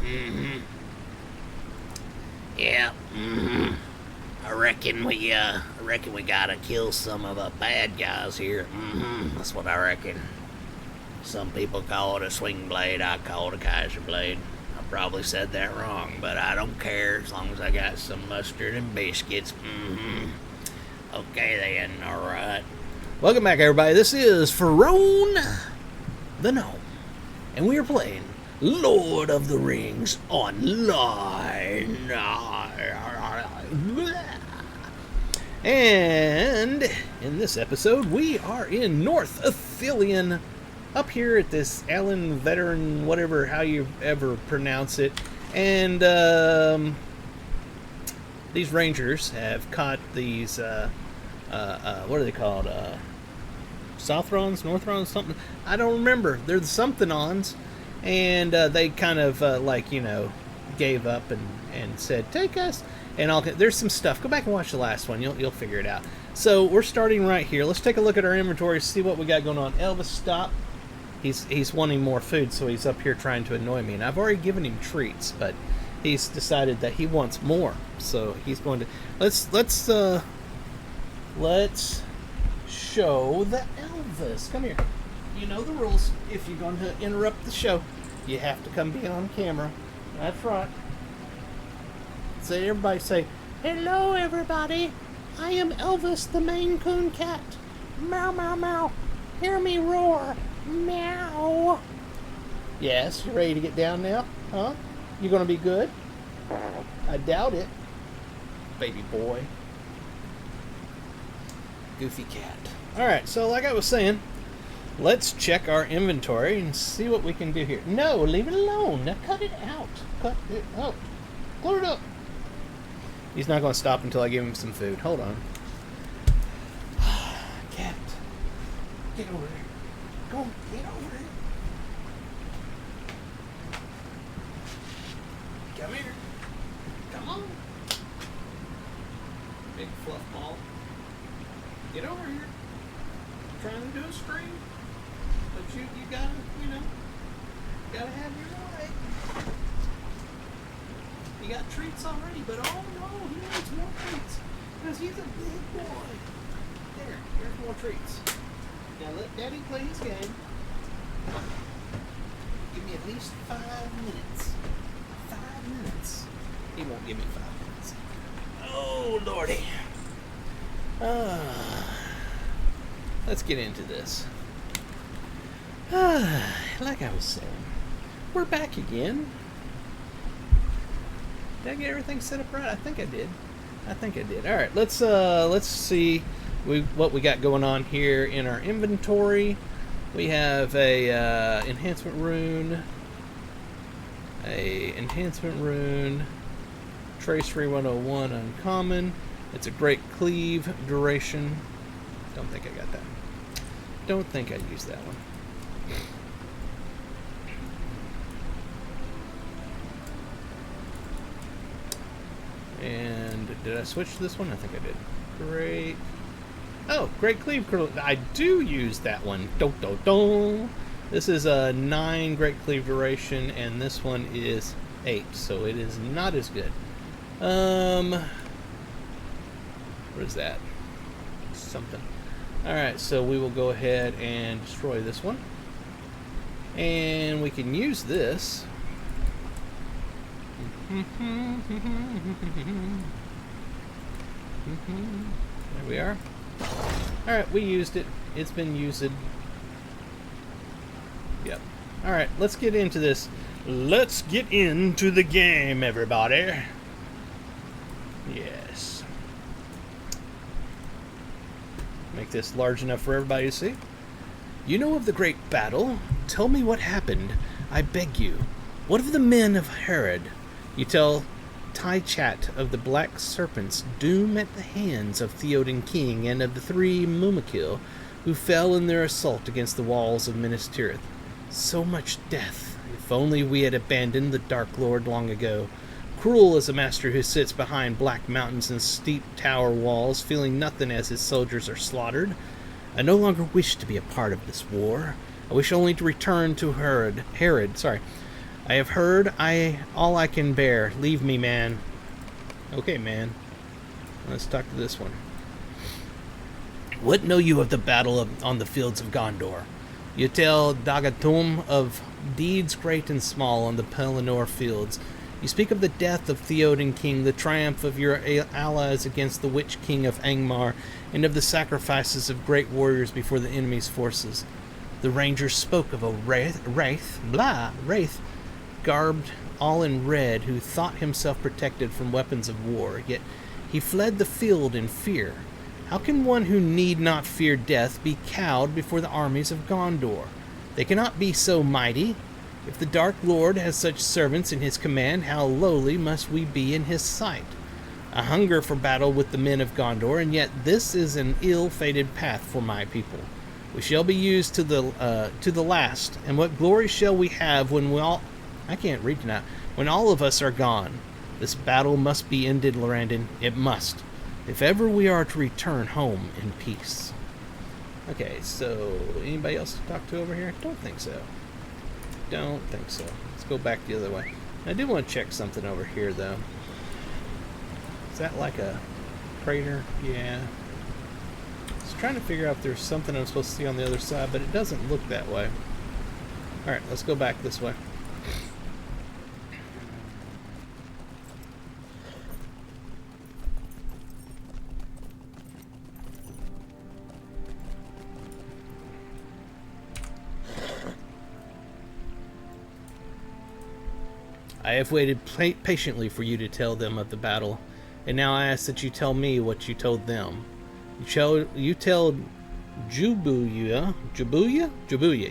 Mm-hmm. Yeah. Mm-hmm. I reckon we gotta kill some of the bad guys here. Mm-hmm. That's what I reckon. Some people call it a swing blade. I call it a Kaiser blade. I probably said that wrong, but I don't care as long as I got some mustard and biscuits. Mm-hmm. Okay then. All right. Welcome back, everybody. This is Farone the Gnome, and we are playing Lord of the Rings Online. And in this episode, we are in North Ithilien, up here at this aelon veteran, whatever, how you ever pronounce it. And these rangers have caught these, what are they called? Southrons, Northrons, something. I don't remember. They're the something-ons. And they kind of, gave up and said, take us. And there's some stuff. Go back and watch the last one. You'll figure it out. So we're starting right here. Let's take a look at our inventory, see what we got going on. Elvis, stop. He's wanting more food, so he's up here trying to annoy me. And I've already given him treats, but he's decided that he wants more. So he's going to let's show the Elvis. Come here. You know the rules. If you're going to interrupt the show, you have to come be on camera. That's right. So everybody say, hello everybody, I am Elvis the Maine Coon Cat. Meow, meow, meow. Hear me roar. Meow. Yes, you ready to get down now? Huh? You gonna be good? I doubt it. Baby boy. Goofy cat. Alright, so like I was saying, let's check our inventory and see what we can do here. No, leave it alone. Now cut it out. Cut it out. Clear it up. He's not going to stop until I give him some food. Hold on. Cat. Get over here. Go on, get over here. Come here. Come on. Big fluff ball. Get over here. I'm trying to do a stream. But you gotta, gotta have your way. You got treats already, but oh no, he needs more treats. Because he's a big boy. There, here's more treats. Now let Daddy play his game. Give me at least 5 minutes. 5 minutes. He won't give me 5 minutes. Oh, Lordy. Let's get into this. Like I was saying, we're back again. Did I get everything set up right? I think I did. All right, let's see what we got going on here in our inventory. We have a enhancement rune, tracery 101 uncommon. It's a great cleave duration. Don't think I got that. Don't think I used that one. And did I switch to this one? I think I did. Great. Oh, great cleave. I do use that one. This is a 9 great cleave duration, and this one is 8, so it is not as good. What is that? Something. Alright, so we will go ahead and destroy this one. And we can use this. There we are. Alright, we used it. It's been used. Yep. Alright, let's get into this. Let's get into the game, everybody. Yes. Make this large enough for everybody to see. You know of the great battle? Tell me what happened, I beg you. What of the men of Herod? You tell Tychat of the Black Serpent's doom at the hands of Theoden King and of the 3 Mumakil who fell in their assault against the walls of Minas Tirith. So much death. If only we had abandoned the Dark Lord long ago. Cruel is a master who sits behind black mountains and steep tower walls, feeling nothing as his soldiers are slaughtered. I no longer wish to be a part of this war. I wish only to return to Herod. I have heard all I can bear. Leave me, man. Okay, man. Let's talk to this one. What know you of the battle on the fields of Gondor? You tell Dagatum of deeds great and small on the Pelennor fields. You speak of the death of Theoden King, the triumph of your allies against the Witch King of Angmar, and of the sacrifices of great warriors before the enemy's forces. The rangers spoke of a wraith, garbed all in red, who thought himself protected from weapons of war, yet he fled the field in fear. How can one who need not fear death be cowed before the armies of Gondor? They cannot be so mighty. If the Dark Lord has such servants in his command, how lowly must we be in his sight? A hunger for battle with the men of Gondor, and yet this is an ill-fated path for my people. We shall be used to the last, and what glory shall we have when when all of us are gone? This battle must be ended, Lorrandan. It must, if ever we are to return home in peace. Okay, so anybody else to talk to over here? Don't think so. Don't think so. Let's go back the other way. I do want to check something over here, though. Is that like a crater? Yeah. I was trying to figure out if there's something I'm supposed to see on the other side, but it doesn't look that way. Alright, let's go back this way. I have waited patiently for you to tell them of the battle, and now I ask that you tell me what you told them. You tell Jabuya.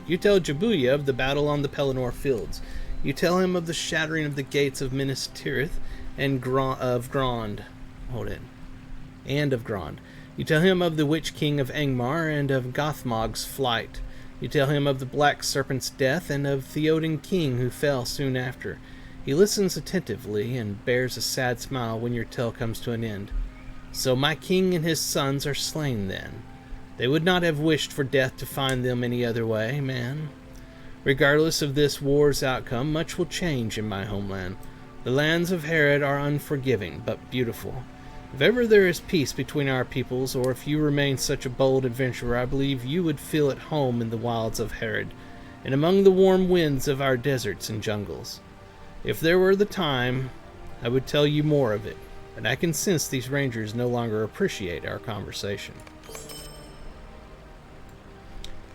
You tell Jabuya of the battle on the Pelennor fields. You tell him of the shattering of the gates of Minas Tirith and of Grond. You tell him of the Witch King of Angmar and of Gothmog's flight. You tell him of the Black Serpent's death and of Theoden King, who fell soon after. He listens attentively and bears a sad smile when your tale comes to an end. So my king and his sons are slain then. They would not have wished for death to find them any other way, man. Regardless of this war's outcome, much will change in my homeland. The lands of Herod are unforgiving, but beautiful. If ever there is peace between our peoples, or if you remain such a bold adventurer, I believe you would feel at home in the wilds of Herod, and among the warm winds of our deserts and jungles. If there were the time, I would tell you more of it, but I can sense these rangers no longer appreciate our conversation.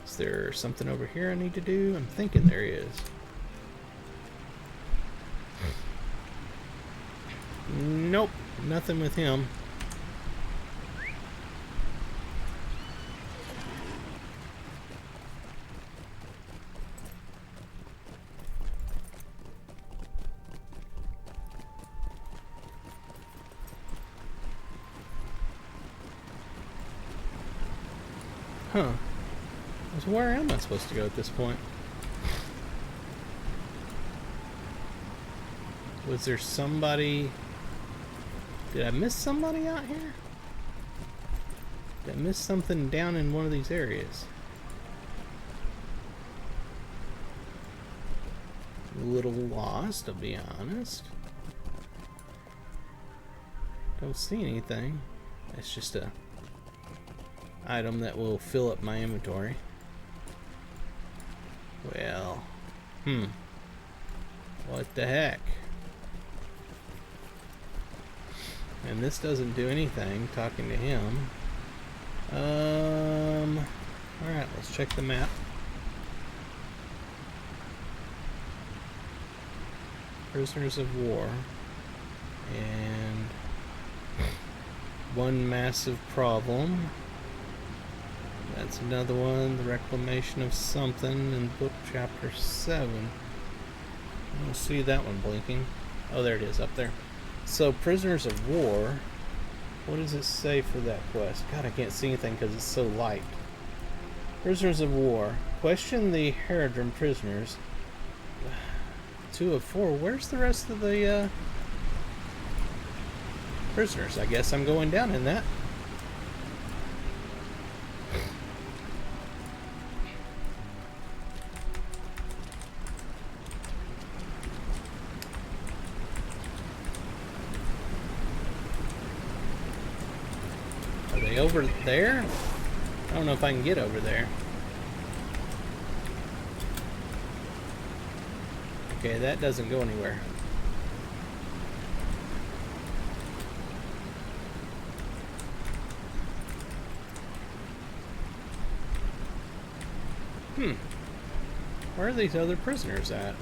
Is there something over here I need to do? I'm thinking there is. Nope, nothing with him. Huh. So where am I supposed to go at this point? Was there somebody... Did I miss somebody out here? Did I miss something down in one of these areas? A little lost, to be honest. Don't see anything. It's just a item that will fill up my inventory. Well, what the heck? And this doesn't do anything, talking to him. Alright, let's check the map. Prisoners of war. And one massive problem. That's another one, the reclamation of something in book chapter 7. I don't see that one blinking. Oh, there it is, up there. So, prisoners of war, what does it say for that quest? God, I can't see anything because it's so light. Prisoners of war. Question the Herodrim prisoners. 2 of 4. Where's the rest of the prisoners? I guess I'm going down in that. over there? I don't know if I can get over there. Okay, that doesn't go anywhere. Where are these other prisoners at?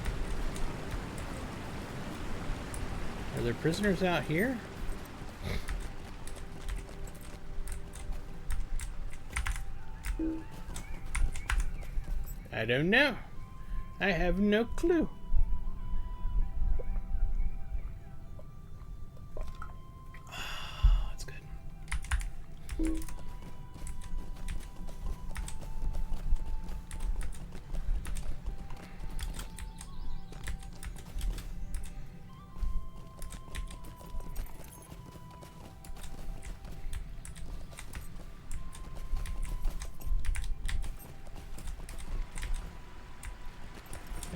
Are there prisoners out here? I don't know. I have no clue. That's good.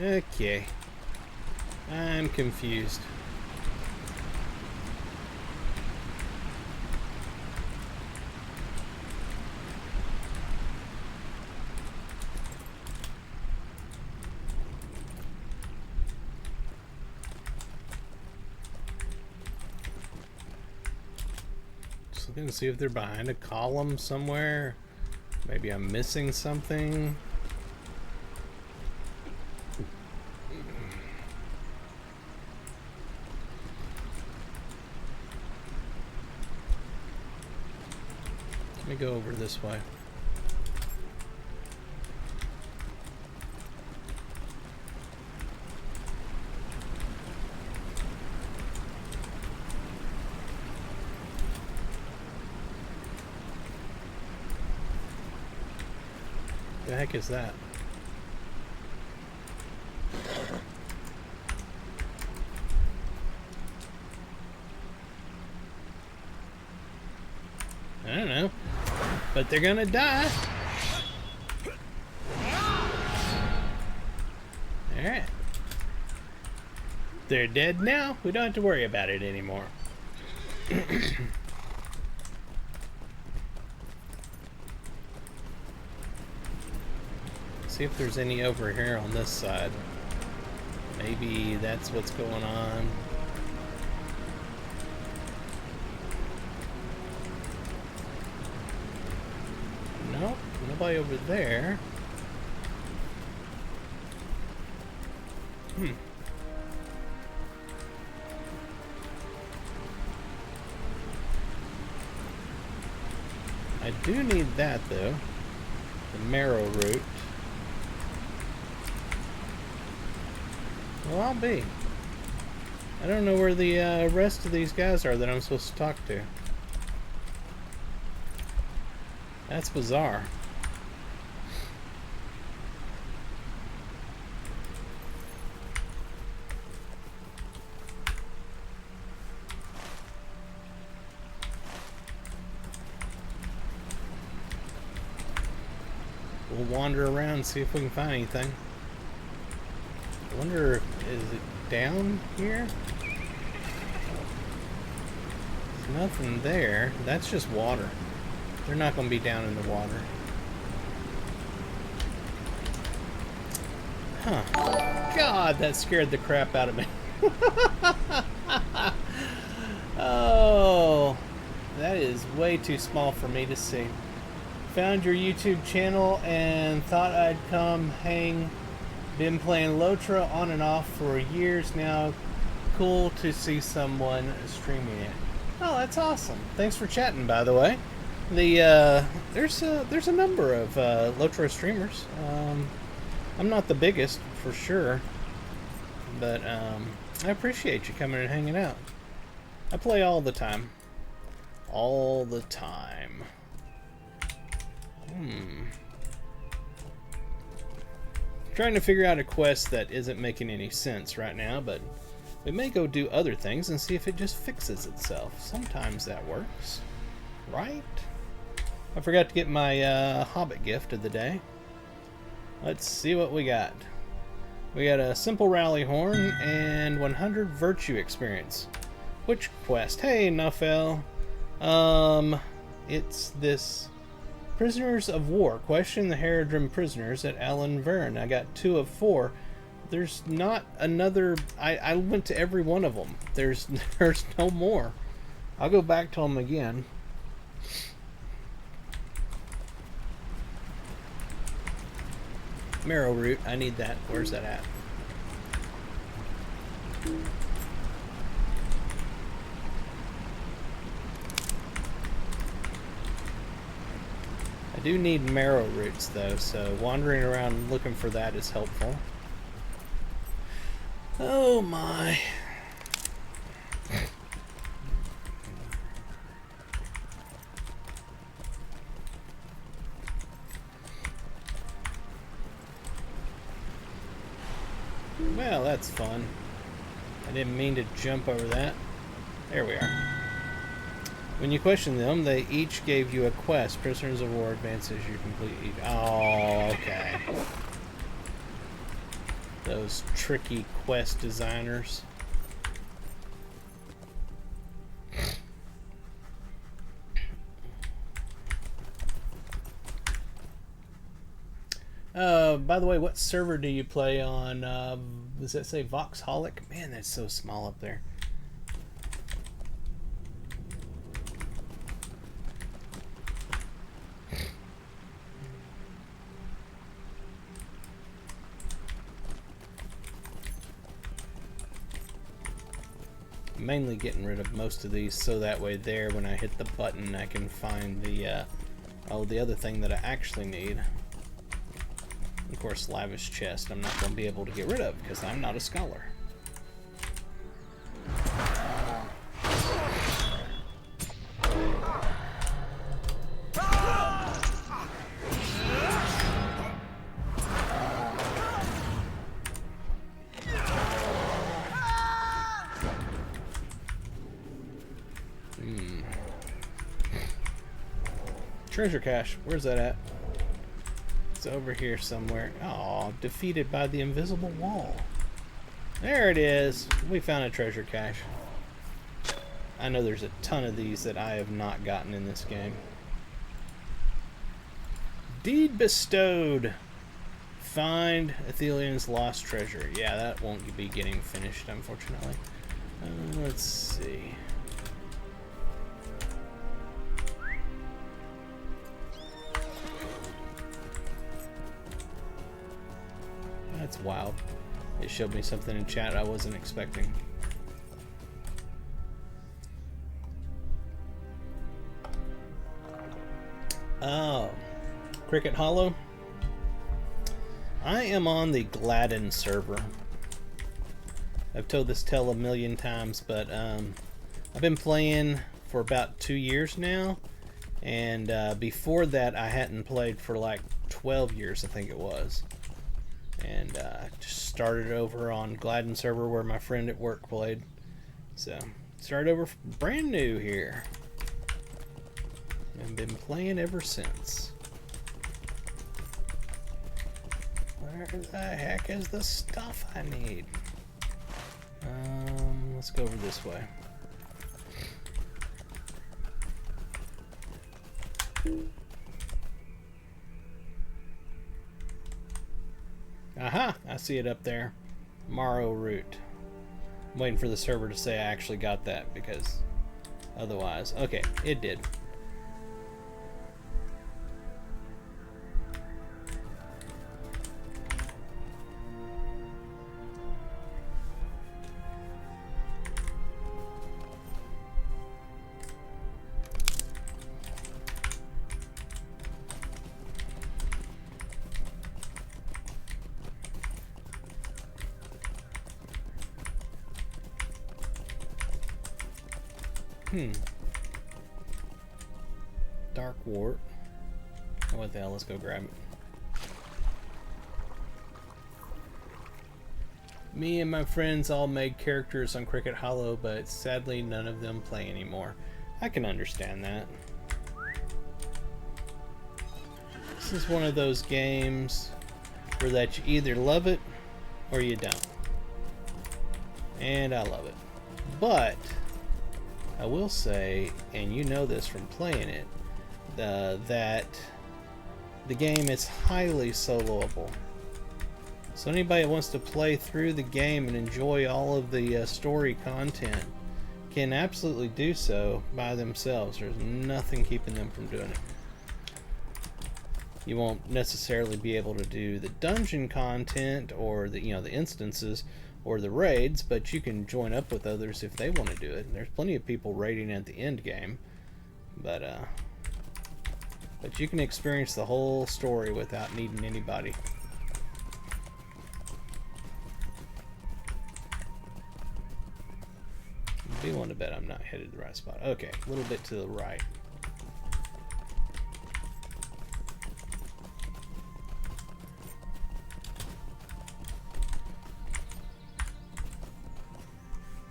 Okay. I'm confused. Just looking to see if they're behind a column somewhere. Maybe I'm missing something. Let me go over this way. The heck is that? I don't know. But they're gonna die. Alright. They're dead now. We don't have to worry about it anymore. See if there's any over here on this side. Maybe that's what's going on. Nope, nobody over there. I do need that though. The marrow root. Well, I'll be. I don't know where the rest of these guys are that I'm supposed to talk to. That's bizarre. We'll wander around and see if we can find anything. I wonder, is it down here? There's nothing there. That's just water. They're not going to be down in the water. Huh. God, that scared the crap out of me. Oh, that is way too small for me to see. Found your YouTube channel and thought I'd come hang. Been playing Lotra on and off for years now. Cool to see someone streaming it. Oh, that's awesome. Thanks for chatting, by the way. There's a number of Lotra streamers. I'm not the biggest for sure, but I appreciate you coming and hanging out. I play all the time. All the time. Trying to figure out a quest that isn't making any sense right now, but we may go do other things and see if it just fixes itself. Sometimes that works, right? I forgot to get my Hobbit gift of the day. Let's see what we got. We got a simple rally horn and 100 virtue experience. Which quest? Hey, Nuffel. It's this prisoners of war. Question the Herodrim prisoners at Aelon. I got 2 of 4. There's not another. I went to every one of them. There's no more. I'll go back to them again. Marrow root. I need that. Where's that at? I do need marrow roots though, so wandering around looking for that is helpful. Oh my. Well, that's fun. I didn't mean to jump over that. There we are. When you question them, they each gave you a quest. Prisoners of war advances you complete each. Oh, okay. Those tricky quest designers. By the way, what server do you play on? Does that say Voxholic? Man, that's so small up there. Mainly getting rid of most of these so that way there when I hit the button I can find the the other thing that I actually need. Of course, lavish chest I'm not going to be able to get rid of because I'm not a scholar. Treasure cache. Where's that at? It's over here somewhere. Oh, defeated by the invisible wall. There it is. We found a treasure cache. I know there's a ton of these that I have not gotten in this game. Deed bestowed. Find Ithilien's lost treasure. Yeah, that won't be getting finished, unfortunately. Let's see. That's wild. It showed me something in chat I wasn't expecting. Oh, Cricket Hollow. I am on the Gladden server. I've told this tale a million times, but I've been playing for about 2 years now, and before that I hadn't played for like 12 years, I think it was. And just started over on Gladden server where my friend at work played. So started over brand new here. And been playing ever since. Where the heck is the stuff I need? Let's go over this way. Aha! I see it up there. Marrow root. I'm waiting for the server to say I actually got that because otherwise... Okay, it did. Dark wart. What the hell? Let's go grab it. Me and my friends all made characters on Cricket Hollow, but sadly none of them play anymore. I can understand that. This is one of those games where that you either love it or you don't. And I love it. But I will say, and you know this from playing it, that the game is highly soloable. So anybody that wants to play through the game and enjoy all of the story content can absolutely do so by themselves. There's nothing keeping them from doing it. You won't necessarily be able to do the dungeon content or the the instances or the raids, but you can join up with others if they want to do it. And there's plenty of people raiding at the end game, but you can experience the whole story without needing anybody. I do want to bet I'm not headed to the right spot. Okay, a little bit to the right.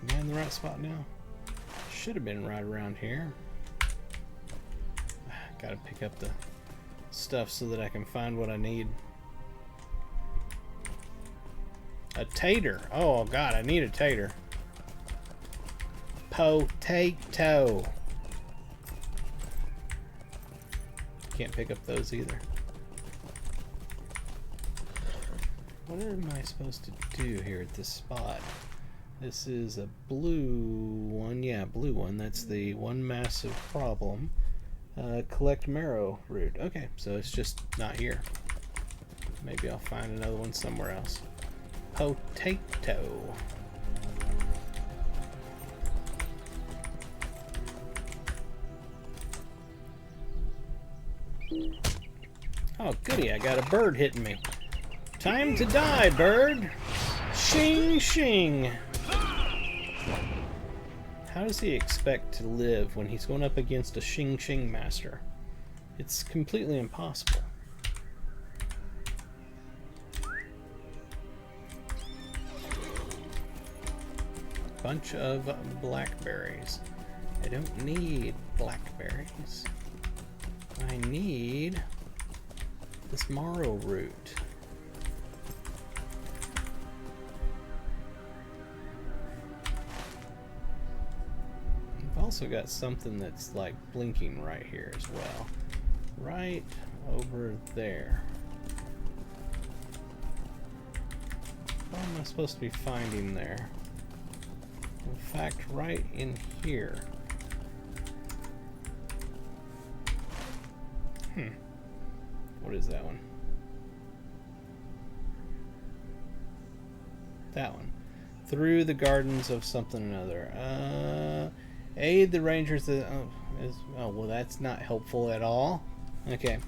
Am I in the right spot now? Should have been right around here. Gotta pick up the stuff so that I can find what I need. A tater. Oh god, I need a tater. Potato. Can't pick up those either. What am I supposed to do here at this spot? This is a blue one. Yeah, blue one. That's the one massive problem. Collect marrow root. Okay, so it's just not here. Maybe I'll find another one somewhere else. Potato. Oh, goody, I got a bird hitting me. Time to die, bird! Shing, shing! How does he expect to live when he's going up against a Shing Shing master? It's completely impossible. Bunch of blackberries. I don't need blackberries. I need this marrow root. I've also got something that's like blinking right here as well. Right over there. What am I supposed to be finding there? In fact, right in here. What is that one? That one. Through the gardens of something or another. Aid the rangers that... Oh, well, that's not helpful at all. Okay.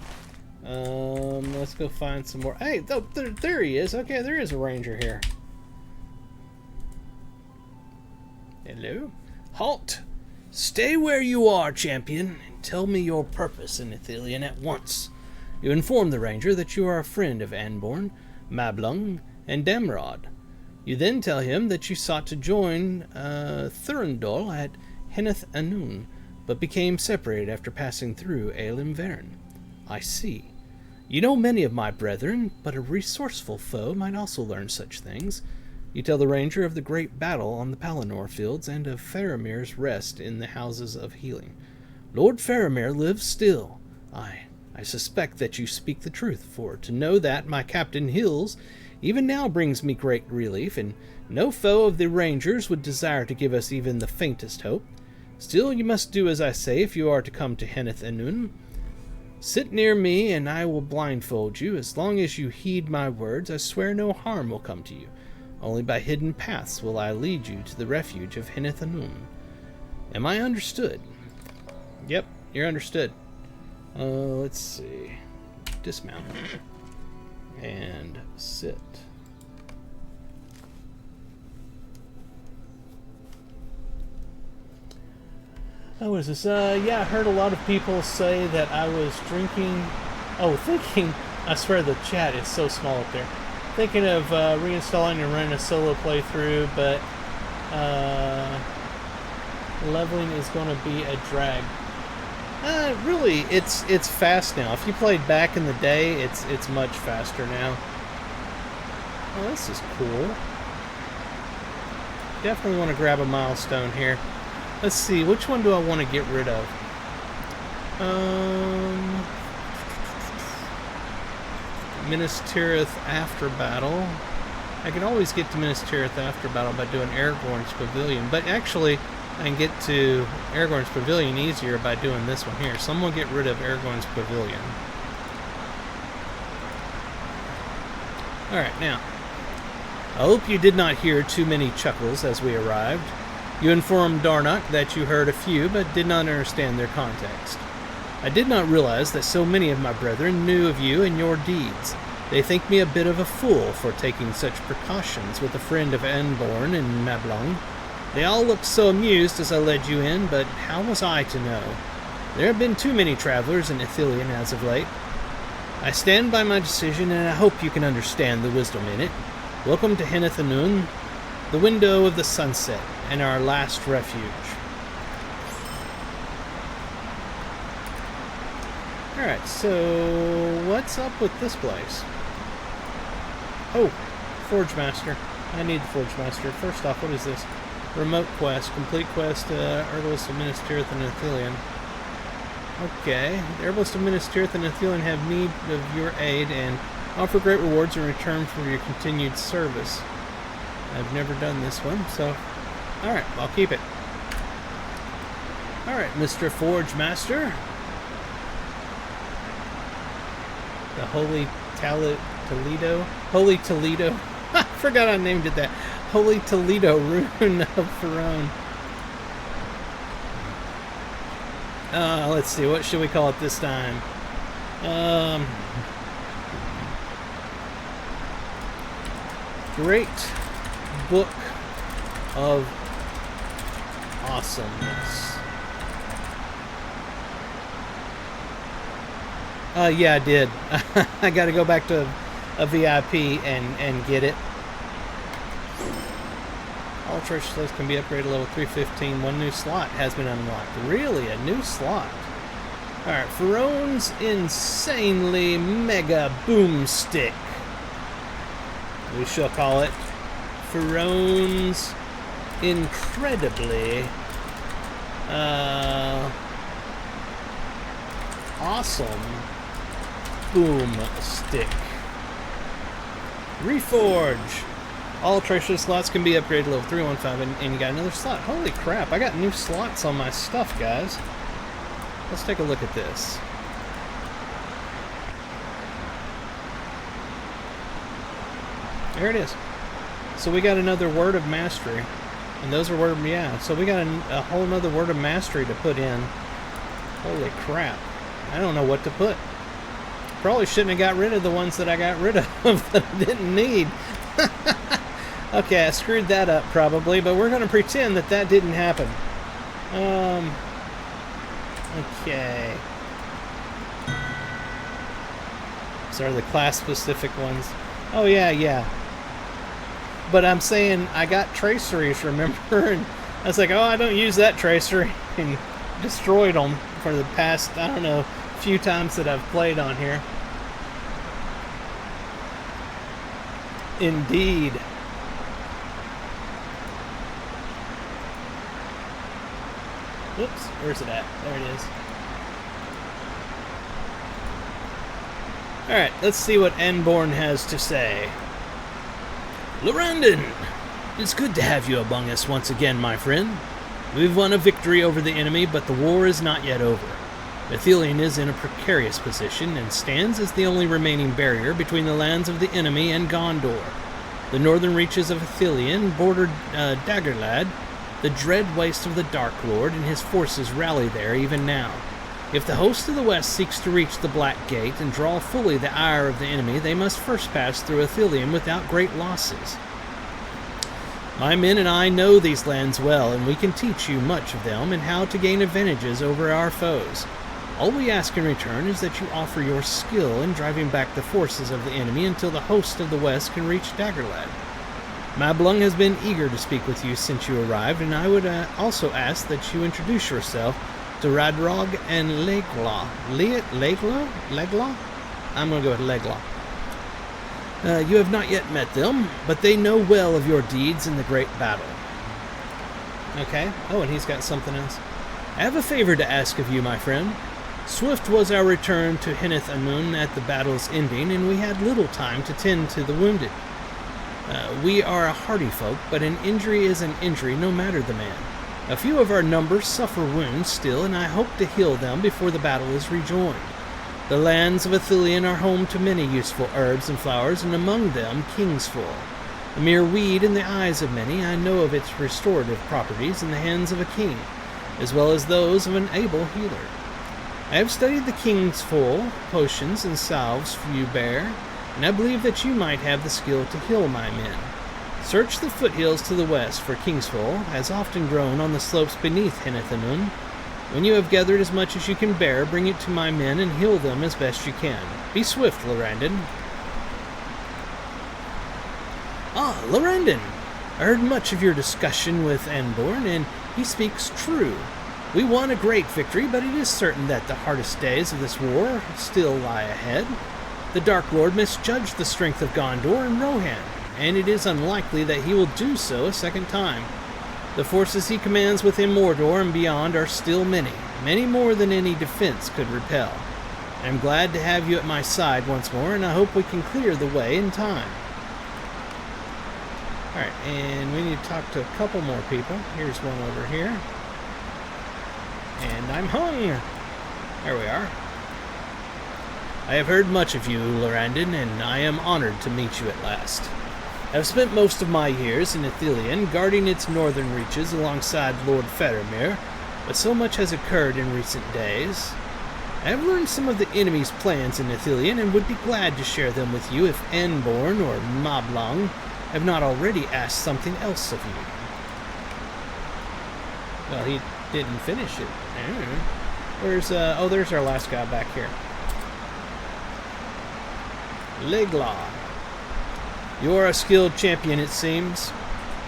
Let's go find some more... Hey, there he is. Okay, there is a ranger here. Hello? Halt! Stay where you are, champion, and tell me your purpose in Ithilien at once. You inform the ranger that you are a friend of Anborn, Mablung, and Damrod. You then tell him that you sought to join Thurendol at Hennet Anun, but became separated after passing through aelon. I see. You know many of my brethren, but a resourceful foe might also learn such things. You tell the ranger of the great battle on the Palinor fields and of Faramir's rest in the houses of healing. Lord Faramir lives still. I suspect that you speak the truth, for to know that my Captain Hills even now brings me great relief, and no foe of the rangers would desire to give us even the faintest hope. Still, you must do as I say if you are to come to Hennet Anun. Sit near me, and I will blindfold you. As long as you heed my words, I swear no harm will come to you. Only by hidden paths will I lead you to the refuge of Hennet Anun. Am I understood? Yep, you're understood. Let's see. Dismount. And sit. What is this? Yeah, I heard a lot of people say that I was drinking... Oh, thinking... I swear the chat is so small up there. Thinking of reinstalling and running a solo playthrough, but leveling is going to be a drag. Really, it's fast now. If you played back in the day, it's much faster now. Oh, this is cool. Definitely want to grab a milestone here. Let's see, which one do I want to get rid of? Minas Tirith after battle. I can always get to Minas Tirith after battle by doing Aragorn's Pavilion, but actually I can get to Aragorn's Pavilion easier by doing this one here. So I'm going to get rid of Aragorn's Pavilion. Alright, now, I hope you did not hear too many chuckles as we arrived. You informed Darnock that you heard a few, but did not understand their context. I did not realize that so many of my brethren knew of you and your deeds. They think me a bit of a fool for taking such precautions with a friend of Anborn and Mablung. They all looked so amused as I led you in, but how was I to know? There have been too many travelers in Ithilien as of late. I stand by my decision, and I hope you can understand the wisdom in it. Welcome to Hennet Anun, the window of the sunset, and our last refuge. Alright, so what's up with this place? Oh, Forge Master. I need the Forge Master. First off, what is this? Remote quest. Complete quest, Herbalist of Minas Tirith and Ithilien. Okay. The Herbalist of Minas Tirith and Ithilien have need of your aid and offer great rewards in return for your continued service. I've never done this one, so... Alright, I'll keep it. Alright, Mr. Forge Master. The Holy Toledo? Holy Toledo. I forgot I named it that. Holy Toledo Rune of Ferone. Let's see, what should we call it this time? Great Book of Awesomeness. Yeah, I did. I gotta go back to a VIP and get it. All church slots can be upgraded to level 315. One new slot has been unlocked. Really? A new slot? Alright, Ferone's Insanely Mega Boomstick. We shall call it Ferone's Incredibly Awesome Boomstick. Reforge. All treasure slots can be upgraded to level 315, and you got another slot. Holy crap, I got new slots on my stuff, guys. Let's take a look at this. There it is. So we got another Word of Mastery. And those are Word of... Yeah, so we got a whole nother Word of Mastery to put in. Holy crap. I don't know what to put. Probably shouldn't have got rid of the ones that I got rid of that I didn't need. Okay, I screwed that up probably, but we're going to pretend that that didn't happen. Okay. Sorry, the class-specific ones. Oh, yeah. But I'm saying I got traceries, remember? And I was like, oh, I don't use that tracery. And destroyed them for the past, I don't know, few times that I've played on here. Indeed. Whoops, where's it at? There it is. Alright, let's see what Anborn has to say. Lorrandan! It's good to have you among us once again, my friend. We've won a victory over the enemy, but the war is not yet over. Ithilien is in a precarious position and stands as the only remaining barrier between the lands of the enemy and Gondor. The northern reaches of Ithilien border Dagorlad, the dread waste of the Dark Lord, and his forces rally there even now. If the host of the west seeks to reach the Black Gate and draw fully the ire of the enemy, they must first pass through Ithilien without great losses. My men and I know these lands well, and we can teach you much of them and how to gain advantages over our foes. All we ask in return is that you offer your skill in driving back the forces of the enemy until the host of the west can reach Dagorlad. Mablung has been eager to speak with you since you arrived, and I would also ask that you introduce yourself to Radrog and Legla. Legla? I'm going to go with Legla. You have not yet met them, but they know well of your deeds in the great battle. Okay. Oh, and he's got something else. I have a favor to ask of you, my friend. Swift was our return to Hennet Anun at the battle's ending, and we had little time to tend to the wounded. We are a hardy folk, but an injury is an injury no matter the man. A few of our number suffer wounds still, and I hope to heal them before the battle is rejoined. The lands of Ithilien are home to many useful herbs and flowers, and among them kingsful. A mere weed in the eyes of many, I know of its restorative properties in the hands of a king, as well as those of an able healer. I have studied the kingsful potions and salves you bear, and I believe that you might have the skill to heal my men. Search the foothills to the west, for kingsful has often grown on the slopes beneath Hennet Anun. When you have gathered as much as you can bear, bring it to my men and heal them as best you can. Be swift, Lorrandan. Ah, Lorrandan! I heard much of your discussion with Anborn, and he speaks true. We won a great victory, but it is certain that the hardest days of this war still lie ahead. The Dark Lord misjudged the strength of Gondor and Rohan, and it is unlikely that he will do so a second time. The forces he commands within Mordor and beyond are still many, many more than any defense could repel. I am glad to have you at my side once more, and I hope we can clear the way in time. Alright, and we need to talk to a couple more people. Here's one over here. And I'm hung! There we are. I have heard much of you, Lorrandan, and I am honored to meet you at last. I have spent most of my years in Ithilien, guarding its northern reaches alongside Lord Faramir, but so much has occurred in recent days. I have learned some of the enemy's plans in Ithilien, and would be glad to share them with you if Anborn or Mablung have not already asked something else of you. Well, he didn't finish it. Where's, oh, there's our last guy back here. Leglaw. You are a skilled champion, it seems.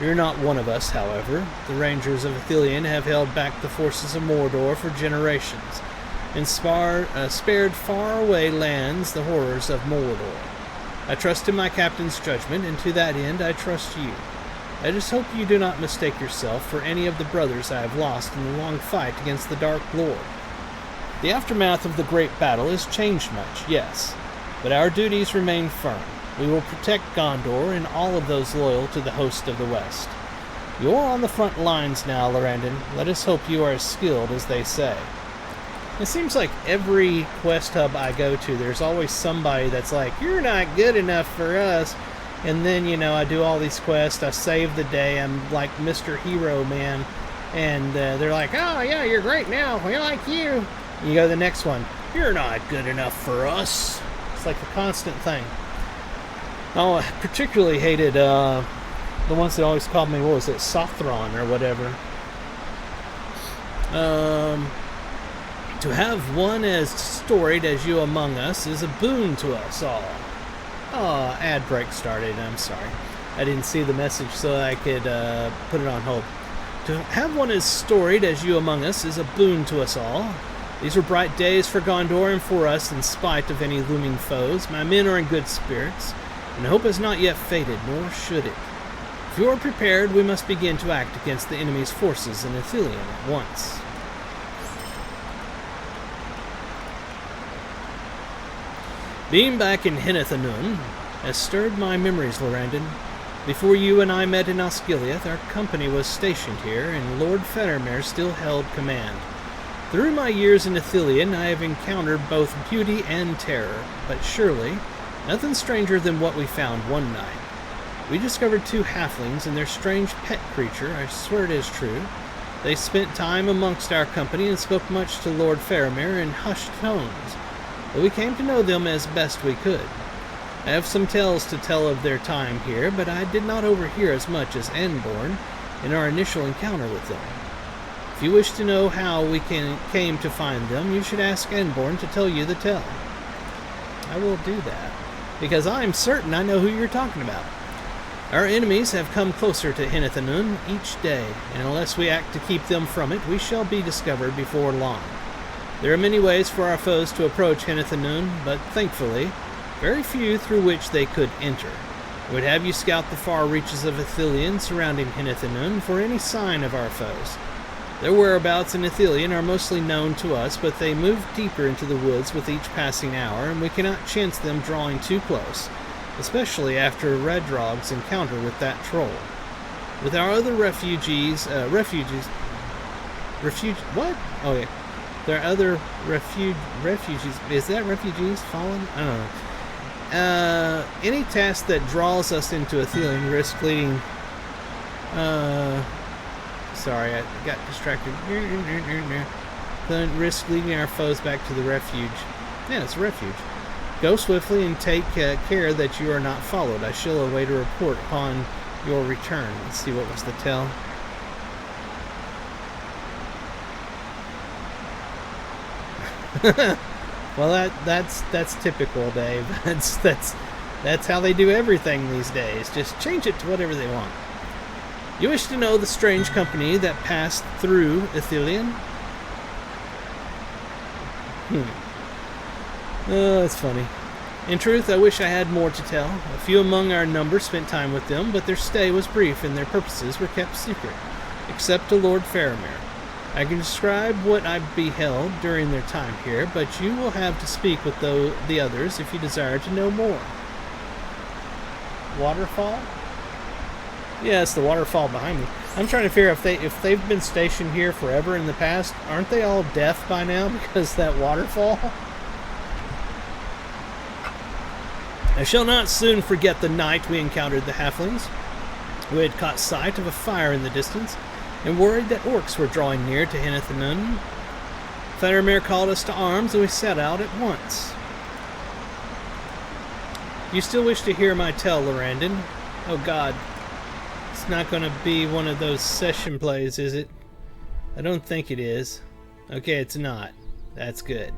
You're not one of us, however. The Rangers of Ithilien have held back the forces of Mordor for generations, and spared faraway lands the horrors of Mordor. I trust in my captain's judgment, and to that end I trust you. I just hope you do not mistake yourself for any of the brothers I have lost in the long fight against the Dark Lord. The aftermath of the great battle has changed much, yes, but our duties remain firm. We will protect Gondor and all of those loyal to the host of the West. You are on the front lines now, Lorrandan. Let us hope you are as skilled as they say. It seems like every quest hub I go to, there's always somebody that's like, you're not good enough for us. And then, you know, I do all these quests, I save the day, I'm like Mr. Hero Man, and they're like, oh yeah, you're great now, we like you. And you go to the next one, you're not good enough for us. It's like the constant thing. Oh, I particularly hated the ones that always called me, what was it, Sothron or whatever. To have one as storied as you among us is a boon to us all. Oh, ad break started. I'm sorry. I didn't see the message so I could put it on hold. To have one as storied as you among us is a boon to us all. These were bright days for Gondor and for us in spite of any looming foes. My men are in good spirits, and hope has not yet faded, nor should it. If you are prepared, we must begin to act against the enemy's forces in Ithilien at once. Being back in Hennet Anun has stirred my memories, Lorrandan. Before you and I met in Osgiliath, our company was stationed here, and Lord Faramir still held command. Through my years in Ithilien, I have encountered both beauty and terror, but surely nothing stranger than what we found one night. We discovered two halflings and their strange pet creature. I swear it is true. They spent time amongst our company and spoke much to Lord Faramir in hushed tones, but we came to know them as best we could. I have some tales to tell of their time here, but I did not overhear as much as Anborn in our initial encounter with them. If you wish to know how we came to find them, you should ask Anborn to tell you the tale. I will do that, because I am certain I know who you're talking about. Our enemies have come closer to Hennet Anun each day, and unless we act to keep them from it, we shall be discovered before long. There are many ways for our foes to approach Hennet Anun, but thankfully, very few through which they could enter. I would have you scout the far reaches of Ithilien surrounding Hennet Anun for any sign of our foes. Their whereabouts in Ithilien are mostly known to us, but they move deeper into the woods with each passing hour, and we cannot chance them drawing too close, especially after Redrog's encounter with that troll. With our other refugees, what? Oh yeah. There are other refugees. Is that refugees fallen? I don't know. Any task that draws us into Ithilien risk leading. Sorry, I got distracted. Then risk leading our foes back to the refuge. Yeah, it's a refuge. Go swiftly and take care that you are not followed. I shall await a report upon your return. Let's see what was the tell. Well, that's typical, Dave. That's how they do everything these days. Just change it to whatever they want. You wish to know the strange company that passed through Ithilien? Oh, that's funny. In truth, I wish I had more to tell. A few among our number spent time with them, but their stay was brief and their purposes were kept secret, except to Lord Faramir. I can describe what I beheld during their time here, but you will have to speak with the others if you desire to know more. Waterfall? Yeah, it's the waterfall behind me. I'm trying to figure out if they've been stationed here forever in the past, aren't they all deaf by now because that waterfall? I shall not soon forget the night we encountered the halflings. We had caught sight of a fire in the distance and worried that orcs were drawing near to Hennet and Anun. Faramir called us to arms and we set out at once. You still wish to hear my tale, Lorrandan? Oh God. It's not going to be one of those session plays, is it? I don't think it is. Okay, it's not. That's good.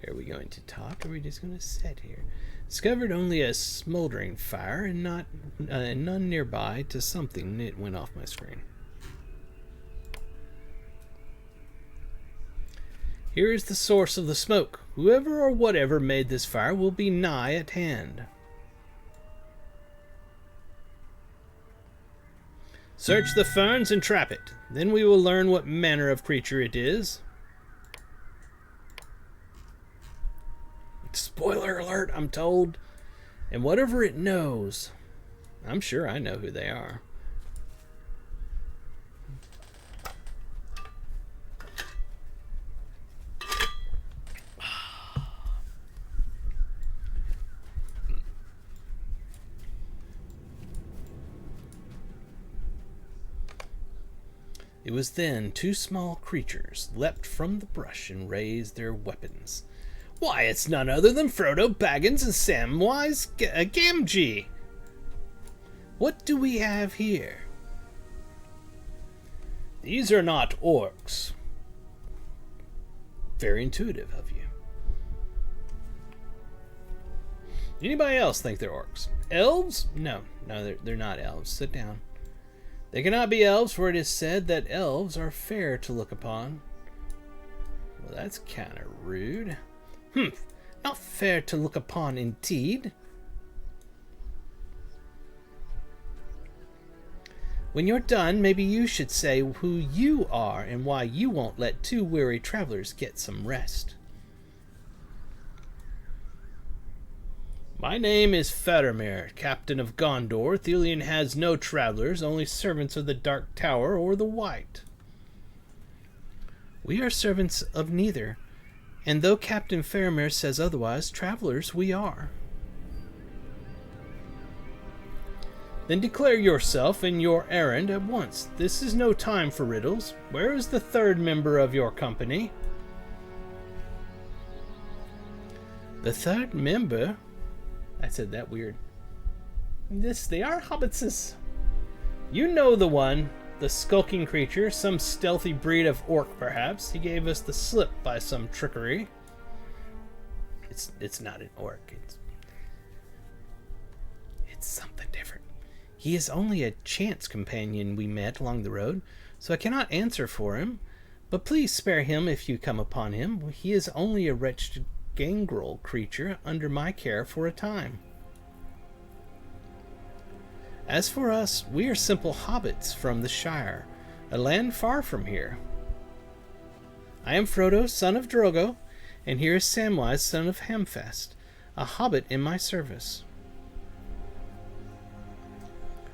Are we going to talk, or are we just going to sit here? Discovered only a smoldering fire and none nearby to something. It went off my screen. Here is the source of the smoke. Whoever or whatever made this fire will be nigh at hand. Search the ferns and trap it. Then we will learn what manner of creature it is. Spoiler alert, I'm told. And whatever it knows, I'm sure I know who they are. It was then two small creatures leapt from the brush and raised their weapons. Why, it's none other than Frodo Baggins and Samwise Gamgee. What do we have here? These are not orcs. Very intuitive of you. Anybody else think they're orcs? Elves? No, they're not elves. Sit down. They cannot be elves, for it is said that elves are fair to look upon. Well, that's kind of rude. Not fair to look upon, indeed. When you're done, maybe you should say who you are and why you won't let two weary travelers get some rest. My name is Faramir, captain of Gondor. Ithilien has no travelers, only servants of the Dark Tower or the White. We are servants of neither, and though Captain Faramir says otherwise, travelers we are. Then declare yourself and your errand at once. This is no time for riddles. Where is the third member of your company? The third member? I said that weird. They are hobbitses. You know the one, the skulking creature, some stealthy breed of orc perhaps. He gave us the slip by some trickery. It's not an orc. It's something different. He is only a chance companion we met along the road, so I cannot answer for him. But please spare him if you come upon him. He is only a wretched gangrel creature under my care for a time. As for us, we are simple hobbits from the Shire, a land far from here. I am Frodo, son of Drogo, and here is Samwise, son of Hamfast, a hobbit in my service.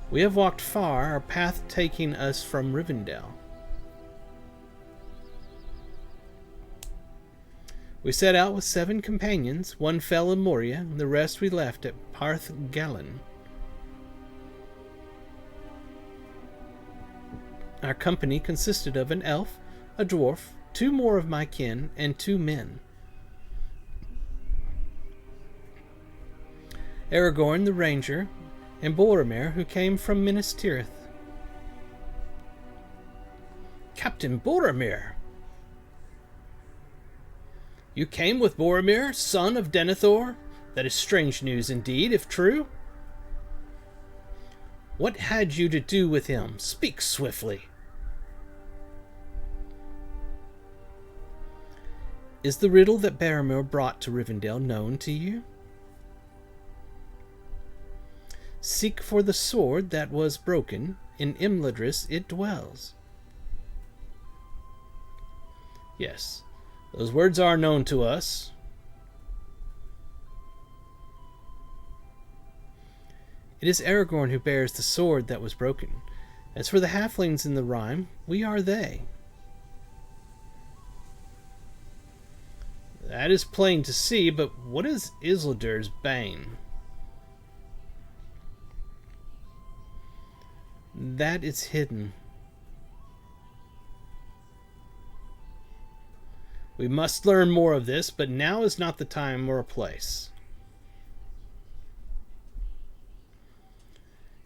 We have walked far, our path taking us from Rivendell. We set out with 7 companions. 1 fell in Moria, and the rest we left at Parth Galen. Our company consisted of an elf, a dwarf, 2 more of my kin, and 2 men. Aragorn the ranger, and Boromir, who came from Minas Tirith. Captain Boromir! You came with Boromir, son of Denethor? That is strange news indeed, if true. What had you to do with him? Speak swiftly. Is the riddle that Boromir brought to Rivendell known to you? Seek for the sword that was broken. In Imladris it dwells. Yes, those words are known to us. It is Aragorn who bears the sword that was broken. As for the halflings in the rhyme, we are they. That is plain to see, but what is Isildur's bane? That is hidden. We must learn more of this, but now is not the time or a place.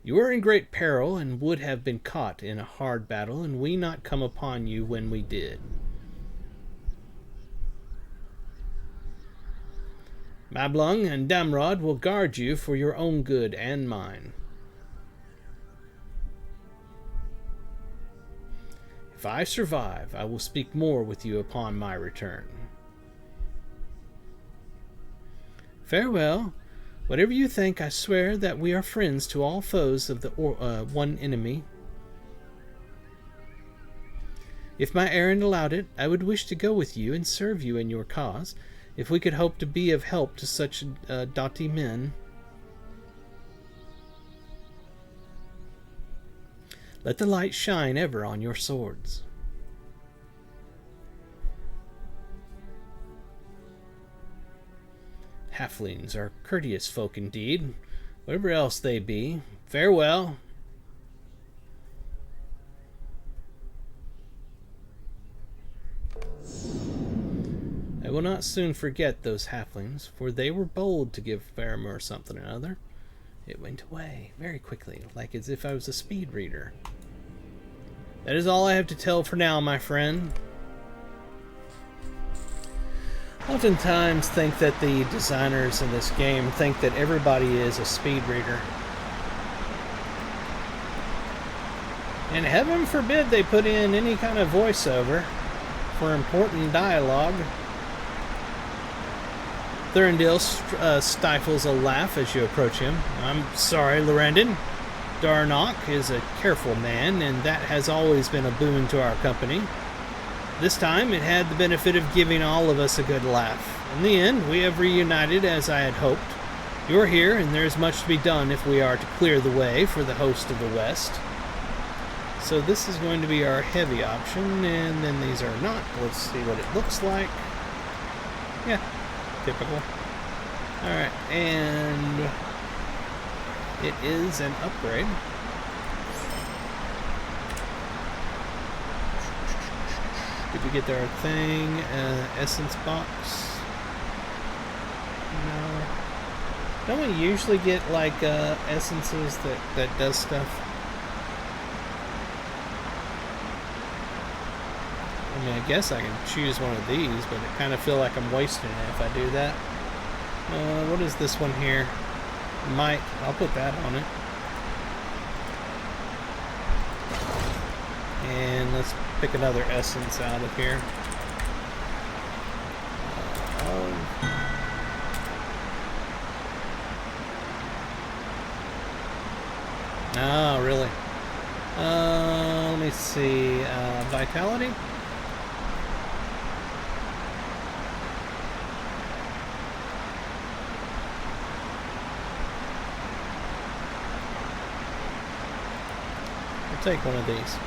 You are in great peril and would have been caught in a hard battle, and we not come upon you when we did. Mablung and Damrod will guard you for your own good and mine. If I survive, I will speak more with you upon my return. Farewell. Whatever you think, I swear that we are friends to all foes of the one enemy. If my errand allowed it, I would wish to go with you and serve you in your cause, if we could hope to be of help to such doughty men. Let the light shine ever on your swords. Halflings are courteous folk indeed, whatever else they be. Farewell. I will not soon forget those halflings, for they were bold to give Faramir something or another. It went away very quickly, like as if I was a speed reader. That is all I have to tell for now, my friend. Oftentimes think that the designers in this game think that everybody is a speed reader. And heaven forbid they put in any kind of voiceover for important dialogue. Thurendil stifles a laugh as you approach him. I'm sorry, Lorrandan. Darnok is a careful man, and that has always been a boon to our company. This time it had the benefit of giving all of us a good laugh. In the end, we have reunited as I had hoped. You're here, and there is much to be done if we are to clear the way for the host of the West. So this is going to be our heavy option, and then these are not. Let's see what it looks like. Yeah, typical. Alright, and it is an upgrade. Did we get our thing? Essence box? No. Don't we usually get like essences that does stuff? I mean, I guess I can choose one of these, but I kind of feel like I'm wasting it if I do that. What is this one here? Might. I'll put that on it. And let's pick another essence out of here. Oh, really? Let me see. Vitality? I'll take one of these.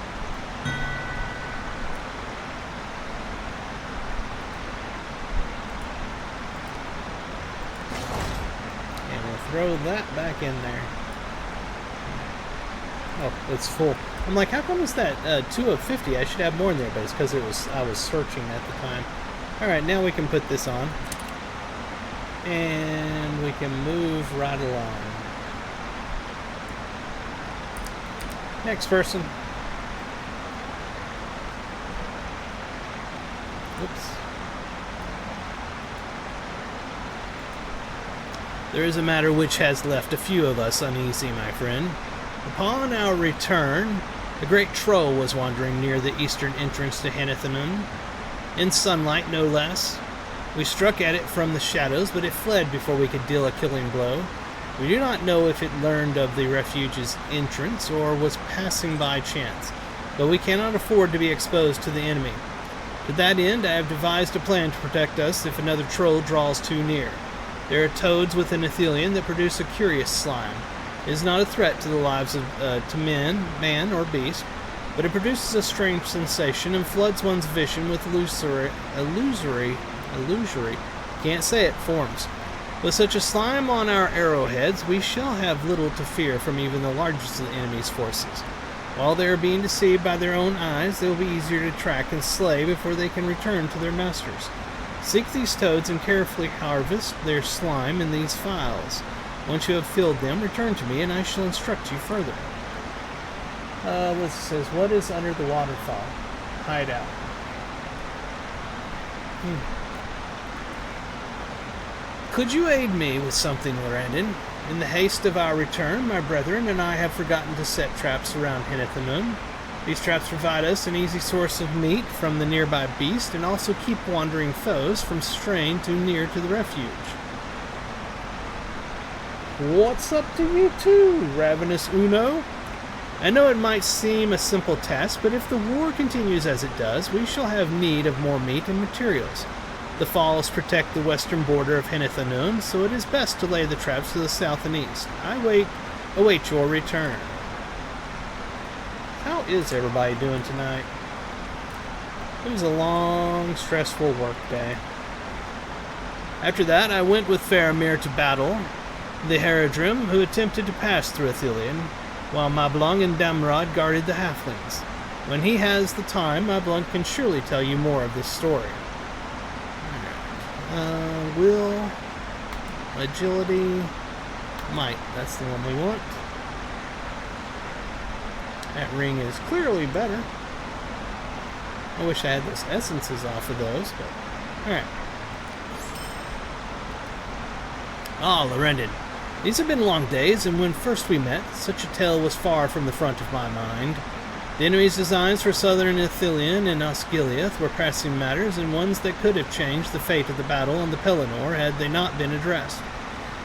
And we'll throw that back in there. Oh, it's full. I'm like, how come is that 2 of 50? I should have more in there, but it's because I was searching at the time. Alright, now we can put this on. And we can move right along. Next person. Oops. There is a matter which has left a few of us uneasy, my friend. Upon our return, a great troll was wandering near the eastern entrance to Hennet, in sunlight no less. We struck at it from the shadows, but it fled before we could deal a killing blow. We do not know if it learned of the refuge's entrance or was passing by chance, but we cannot afford to be exposed to the enemy. To that end, I have devised a plan to protect us if another troll draws too near. There are toads within Ithilien that produce a curious slime. It is not a threat to the lives of man or beast, but it produces a strange sensation and floods one's vision with illusory, can't say it, forms. With such a slime on our arrowheads, we shall have little to fear from even the largest of the enemy's forces. While they are being deceived by their own eyes, they will be easier to track and slay before they can return to their masters. Seek these toads and carefully harvest their slime in these phials. Once you have filled them, return to me, and I shall instruct you further. It says, what is under the waterfall? Hideout. Could you aid me with something, Lorrandan? In the haste of our return, my brethren and I have forgotten to set traps around Hennet. These traps provide us an easy source of meat from the nearby beast, and also keep wandering foes from straying too near to the refuge. What's up to you too, ravenous Uno? I know it might seem a simple task, but if the war continues as it does, we shall have need of more meat and materials. The falls protect the western border of Hennet, so it is best to lay the traps to the south and east. I await your return. How is everybody doing tonight? It was a long, stressful work day. After that, I went with Faramir to battle the Haradrim, who attempted to pass through Ithilien, while Mablung and Damrod guarded the halflings. When he has the time, Mablung can surely tell you more of this story. Will, agility, might. That's the one we want. That ring is clearly better. I wish I had those essences off of those, but alright. Lorrandan. These have been long days, and when first we met, such a tale was far from the front of my mind. The enemy's designs for southern Ithilien and Osgiliath were pressing matters, and ones that could have changed the fate of the battle on the Pelennor had they not been addressed.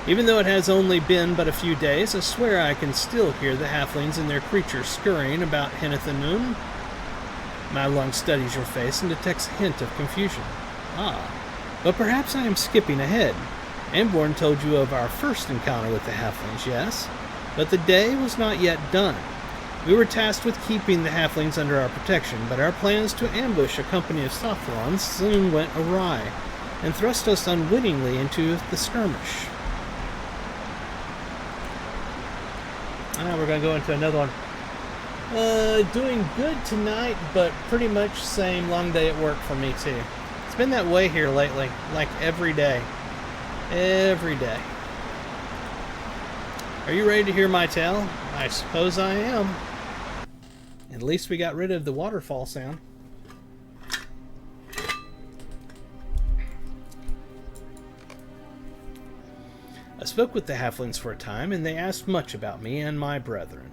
Even though it has only been but a few days, I swear I can still hear the halflings and their creatures scurrying about Hennet. Mablung studies your face and detects a hint of confusion. But perhaps I am skipping ahead. Amborn told you of our first encounter with the halflings, yes? But the day was not yet done. We were tasked with keeping the halflings under our protection, but our plans to ambush a company of Sothrons soon went awry, and thrust us unwittingly into the skirmish. Now we're going to go into another one. Doing good tonight, but pretty much same long day at work for me too. It's been that way here lately, like every day. Every day. Are you ready to hear my tale? I suppose I am. At least we got rid of the waterfall sound. I spoke with the halflings for a time, and they asked much about me and my brethren.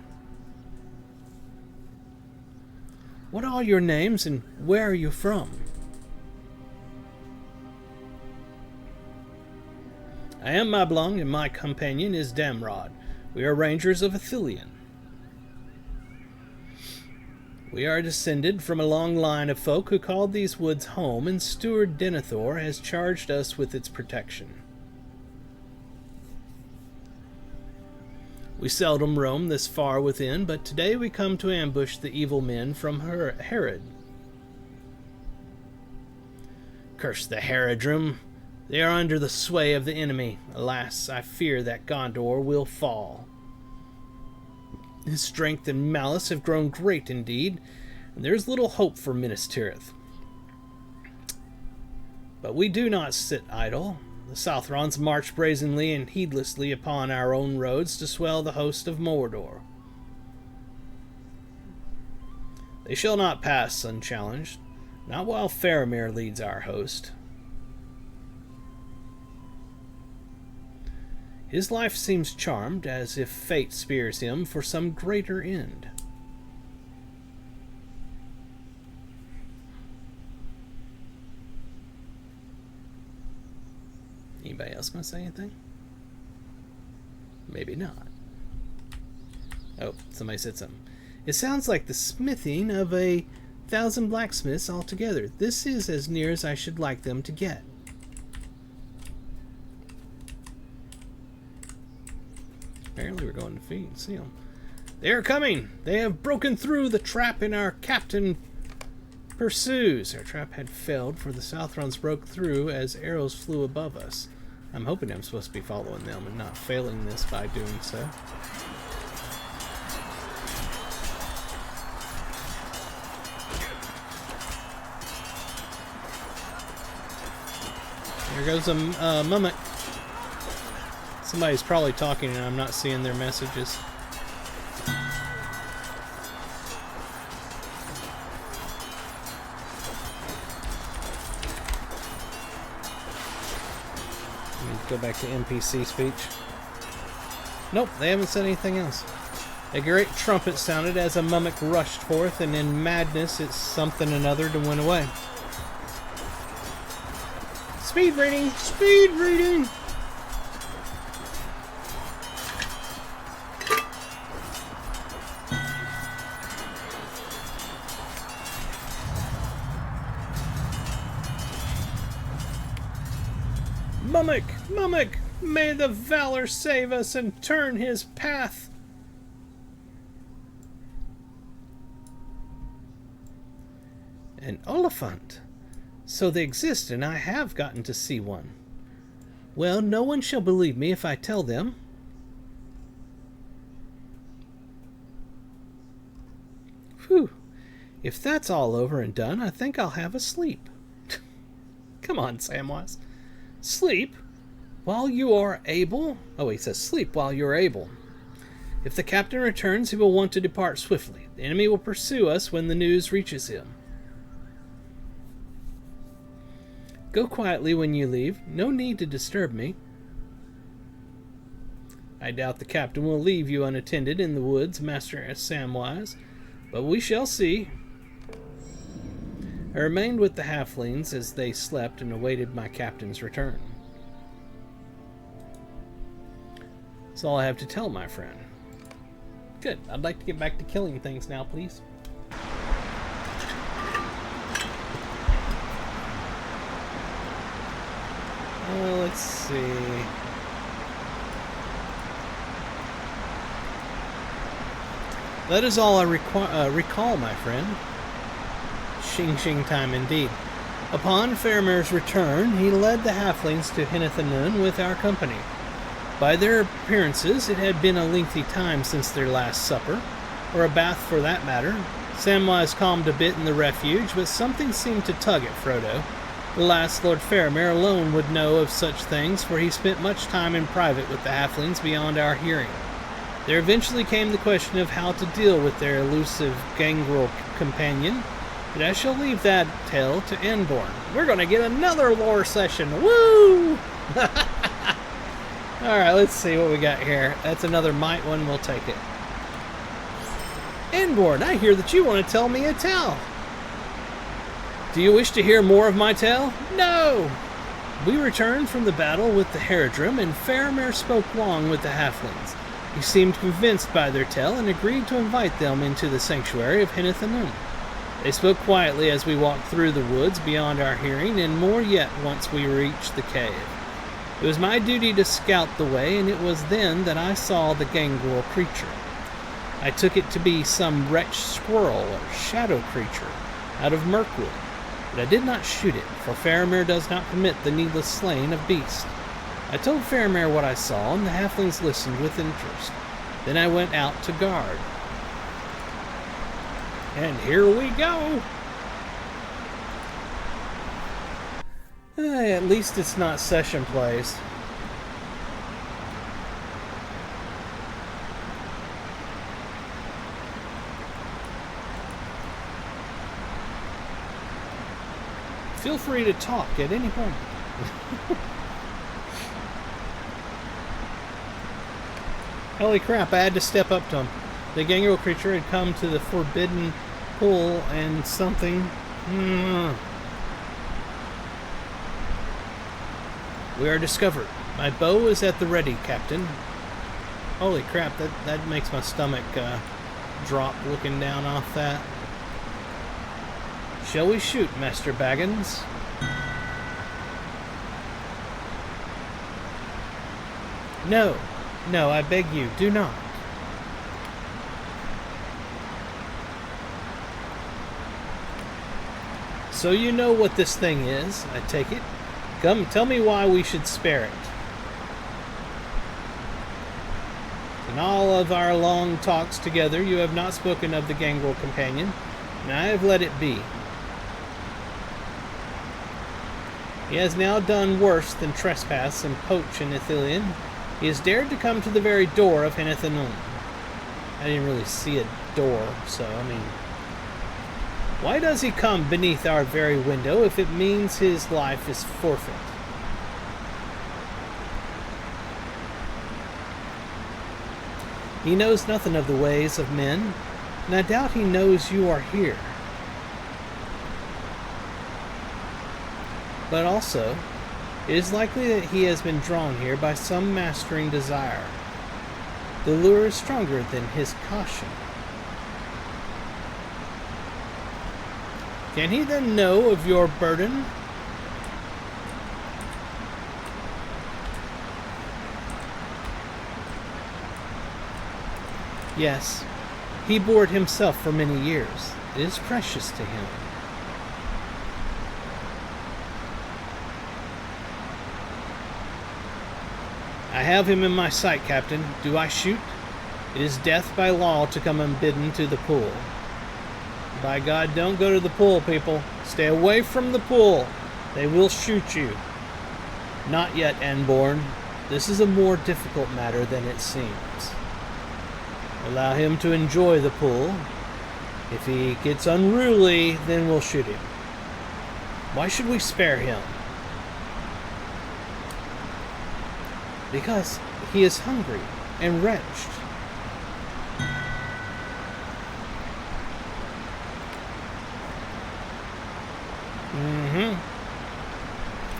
What are your names, and where are you from? I am Mablung, and my companion is Damrod. We are rangers of Ithilien. We are descended from a long line of folk who called these woods home, and Steward Denethor has charged us with its protection. We seldom roam this far within, but today we come to ambush the evil men from Herod. Curse the Haradrim! They are under the sway of the enemy. Alas, I fear that Gondor will fall. His strength and malice have grown great indeed, and there is little hope for Minas Tirith. But we do not sit idle. The Southrons march brazenly and heedlessly upon our own roads to swell the host of Mordor. They shall not pass unchallenged, not while Faramir leads our host. His life seems charmed, as if fate spears him for some greater end. Anybody else going to say anything? Maybe not. Oh, somebody said something. It sounds like the smithing of 1,000 blacksmiths altogether. This is as near as I should like them to get. Apparently we're going to feed and see them. They are coming! They have broken through the trap and our captain pursues. Our trap had failed, for the Southrons broke through as arrows flew above us. I'm hoping I'm supposed to be following them and not failing this by doing so. There goes a mummock. Somebody's probably talking and I'm not seeing their messages. Go back to NPC speech. Nope, they haven't said anything else. A great trumpet sounded as a mummock rushed forth, and in madness it's something another to win away. Speed reading! Speed reading! Mummock! Mummock! May the valor save us and turn his path! An Oliphant! So they exist, and I have gotten to see one. Well, no one shall believe me if I tell them. Whew. If that's all over and done, I think I'll have a sleep. Come on, Samwise. Sleep while you are able? Oh, he says sleep while you are able. If the captain returns, he will want to depart swiftly. The enemy will pursue us when the news reaches him. Go quietly when you leave. No need to disturb me. I doubt the captain will leave you unattended in the woods, Master Samwise, but we shall see. I remained with the halflings as they slept and awaited my captain's return. That's all I have to tell, my friend. Good. I'd like to get back to killing things now, please. Let's see. That is all I recall, my friend. Shing shing time indeed. Upon Faramir's return, he led the halflings to Hennet Anun with our company. By their appearances, it had been a lengthy time since their last supper, or a bath for that matter. Samwise calmed a bit in the refuge, but something seemed to tug at Frodo. Alas, Lord Faramir alone would know of such things, for he spent much time in private with the halflings beyond our hearing. There eventually came the question of how to deal with their elusive gangrel companion, but I shall leave that tale to Enborn. We're going to get another lore session. Woo! Alright, let's see what we got here. That's another might one. We'll take it. Enborn, I hear that you want to tell me a tale. Do you wish to hear more of my tale? No! We returned from the battle with the Haradrim, and Faramir spoke long with the halflings. He seemed convinced by their tale and agreed to invite them into the sanctuary of Hennet. They spoke quietly as we walked through the woods beyond our hearing, and more yet once we reached the cave. It was my duty to scout the way, and it was then that I saw the gangrel creature. I took it to be some wretched squirrel or shadow creature out of Mirkwood, but I did not shoot it, for Faramir does not permit the needless slaying of beasts. I told Faramir what I saw, and the halflings listened with interest. Then I went out to guard. And here we go! At least it's not session plays. Feel free to talk at any point. Holy crap, I had to step up to him. The gangrel creature had come to the forbidden pool and something... We are discovered. My bow is at the ready, Captain. Holy crap, that makes my stomach drop looking down off that. Shall we shoot, Master Baggins? No, no, I beg you, do not. So you know what this thing is, I take it. Come, tell me why we should spare it. In all of our long talks together, you have not spoken of the gangrel companion, and I have let it be. He has now done worse than trespass and poach in Ithilien. He has dared to come to the very door of Hennet. I didn't really see a door, so, I mean... Why does he come beneath our very window if it means his life is forfeit? He knows nothing of the ways of men, and I doubt he knows you are here. But also, it is likely that he has been drawn here by some mastering desire. The lure is stronger than his caution. Can he then know of your burden? Yes, he bore it himself for many years. It is precious to him. I have him in my sight, Captain. Do I shoot? It is death by law to come unbidden to the pool. By God, don't go to the pool, people. Stay away from the pool. They will shoot you. Not yet, Anborn. This is a more difficult matter than it seems. Allow him to enjoy the pool. If he gets unruly, then we'll shoot him. Why should we spare him? Because he is hungry and wretched.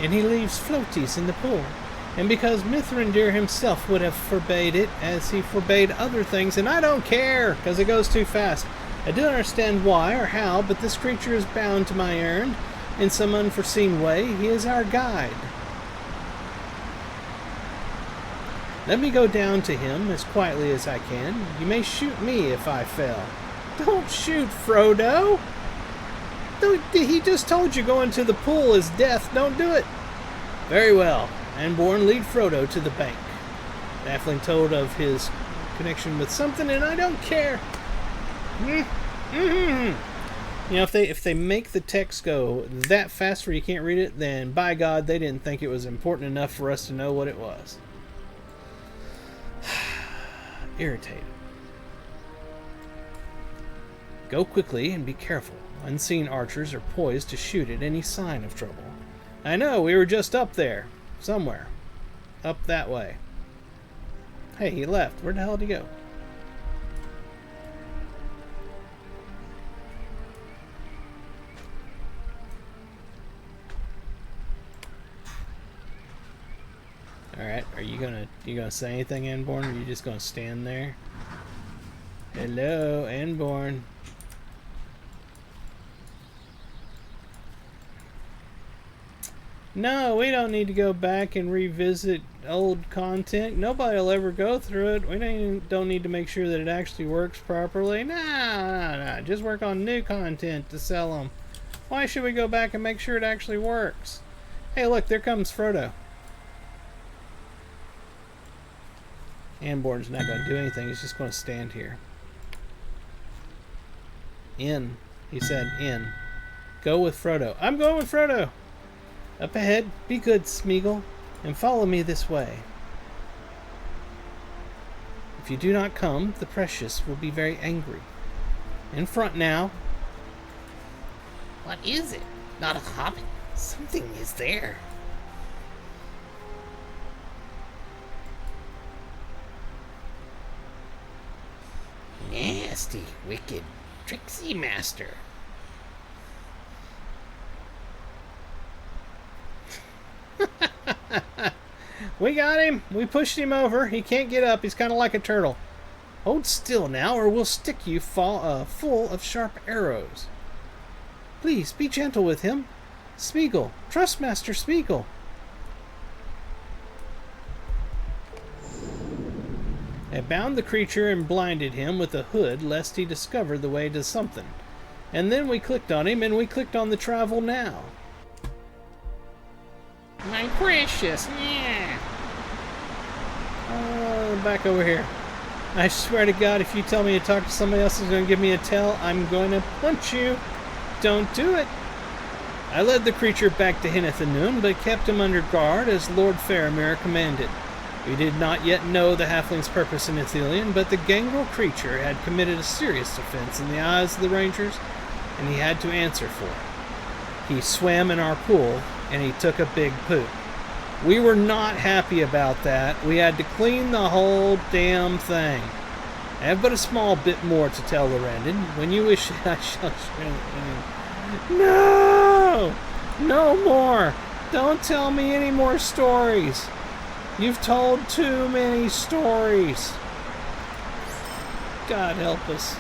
And he leaves floaties in the pool. And because Mithrandir himself would have forbade it, as he forbade other things, and I don't care, because it goes too fast. I don't understand why or how, but this creature is bound to my errand. In some unforeseen way, he is our guide. Let me go down to him as quietly as I can. You may shoot me if I fail. Don't shoot, Frodo! He just told you going to the pool is death. Don't do it. Very well. Anborn, lead Frodo to the bank. Halfling told of his connection with something, and I don't care. You know, if they make the text go that fast where you can't read it, then by God, they didn't think it was important enough for us to know what it was. Irritated. Go quickly and be careful. Unseen archers are poised to shoot at any sign of trouble. I know, we were just up there. Somewhere. Up that way. Hey, he left. Where the hell did he go? Alright, are you gonna say anything, Anborn, or are you just gonna stand there? Hello, Anborn. No, we don't need to go back and revisit old content. Nobody will ever go through it. We don't need to make sure that it actually works properly. No. Just work on new content to sell them. Why should we go back and make sure it actually works? Hey, look, there comes Frodo. Anborn's not going to do anything. He's just going to stand here. In. He said in. Go with Frodo. I'm going with Frodo. Up ahead, be good, Smeagol, and follow me this way. If you do not come, the Precious will be very angry. In front now. What is it? Not a hobbit? Something is there. Nasty, wicked, tricksy master. We got him. We pushed him over. He can't get up. He's kind of like a turtle. Hold still now, or we'll stick you full of sharp arrows. Please, be gentle with him. Smeagol, trust Master Smeagol. I bound the creature and blinded him with a hood, lest he discover the way to something. And then we clicked on him, and we clicked on the travel now. My precious, yeah. Back over here. I swear to God, if you tell me to talk to somebody else who's going to give me a tell, I'm going to punch you. Don't do it. I led the creature back to Hennet and Anun, but kept him under guard as Lord Faramir commanded. We did not yet know the halfling's purpose in Ithilien, but the gangrel creature had committed a serious offense in the eyes of the rangers, and he had to answer for it. He swam in our pool, and he took a big poop. We were not happy about that. We had to clean the whole damn thing. I have but a small bit more to tell Lorrandan. When you wish, I shall show you. No! No more! Don't tell me any more stories. You've told too many stories. God help us.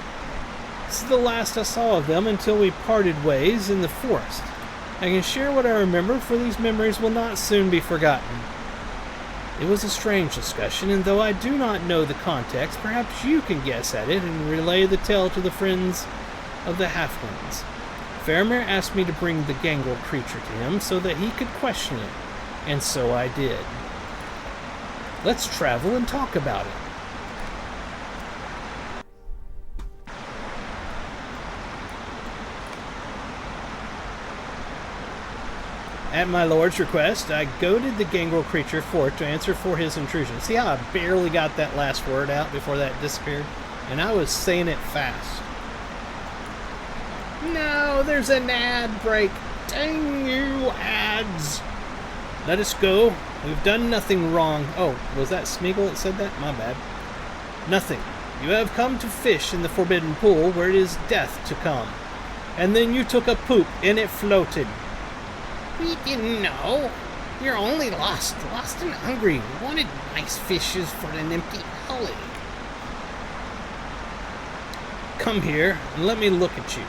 This is the last I saw of them until we parted ways in the forest. I can share what I remember, for these memories will not soon be forgotten. It was a strange discussion, and though I do not know the context, perhaps you can guess at it and relay the tale to the friends of the halflings. Faramir asked me to bring the gangrel creature to him so that he could question it, and so I did. Let's travel and talk about it. At my lord's request, I goaded the gangrel creature forth to answer for his intrusion. See how I barely got that last word out before that disappeared? And I was saying it fast. No, there's an ad break. Dang you, ads. Let us go. We've done nothing wrong. Oh, was that Smeagol that said that? My bad. Nothing. You have come to fish in the forbidden pool where it is death to come. And then you took a poop and it floated. We didn't know. You're only lost and hungry. We wanted nice fishes for an empty belly. Come here and let me look at you.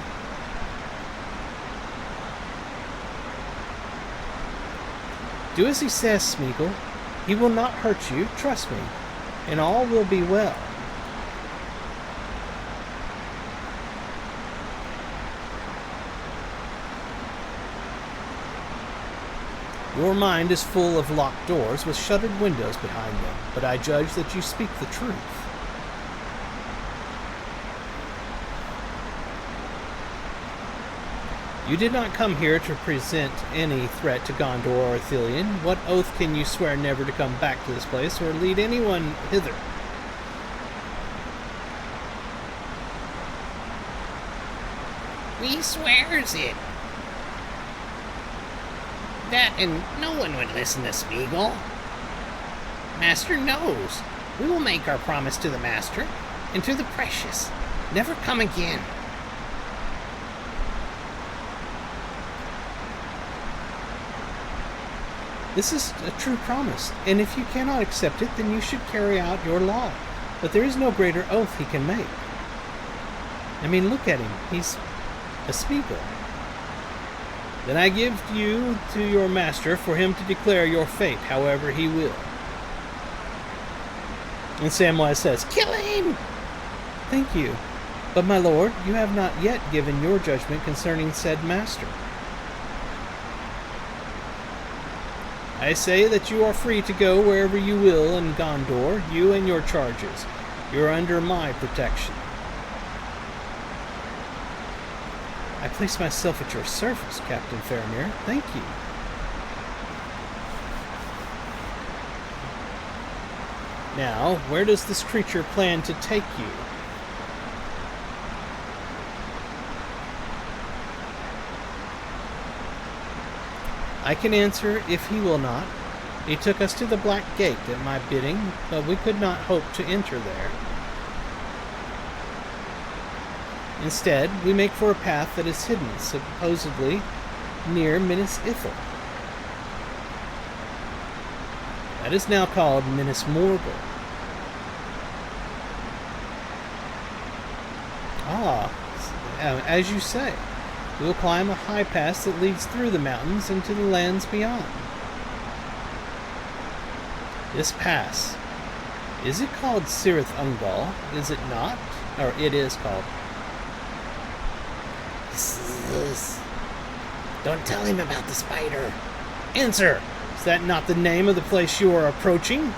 Do as he says, Smeagol. He will not hurt you, trust me, and all will be well. Your mind is full of locked doors with shuttered windows behind them, but I judge that you speak the truth. You did not come here to present any threat to Gondor or Ithilien. What oath can you swear never to come back to this place or lead anyone hither? We swears it. That and no one would listen to Smeagol. Master knows. We will make our promise to the Master and to the Precious. Never come again. This is a true promise, and if you cannot accept it, then you should carry out your law. But there is no greater oath he can make. I mean, look at him. He's a Smeagol. Then I give you to your master for him to declare your fate however he will. And Samwise says, Kill him! Thank you. But my lord, you have not yet given your judgment concerning said master. I say that you are free to go wherever you will in Gondor, you and your charges. You are under my protection. I place myself at your service, Captain Faramir. Thank you. Now, where does this creature plan to take you? I can answer if he will not. He took us to the Black Gate at my bidding, but we could not hope to enter there. Instead, we make for a path that is hidden, supposedly near Minas Ithil. That is now called Minas Morgul. As you say, we will climb a high pass that leads through the mountains into the lands beyond. This pass, is it called Cirith Ungol? Is it not? Or it is called. Don't tell him about the spider. Answer! Is that not the name of the place you are approaching?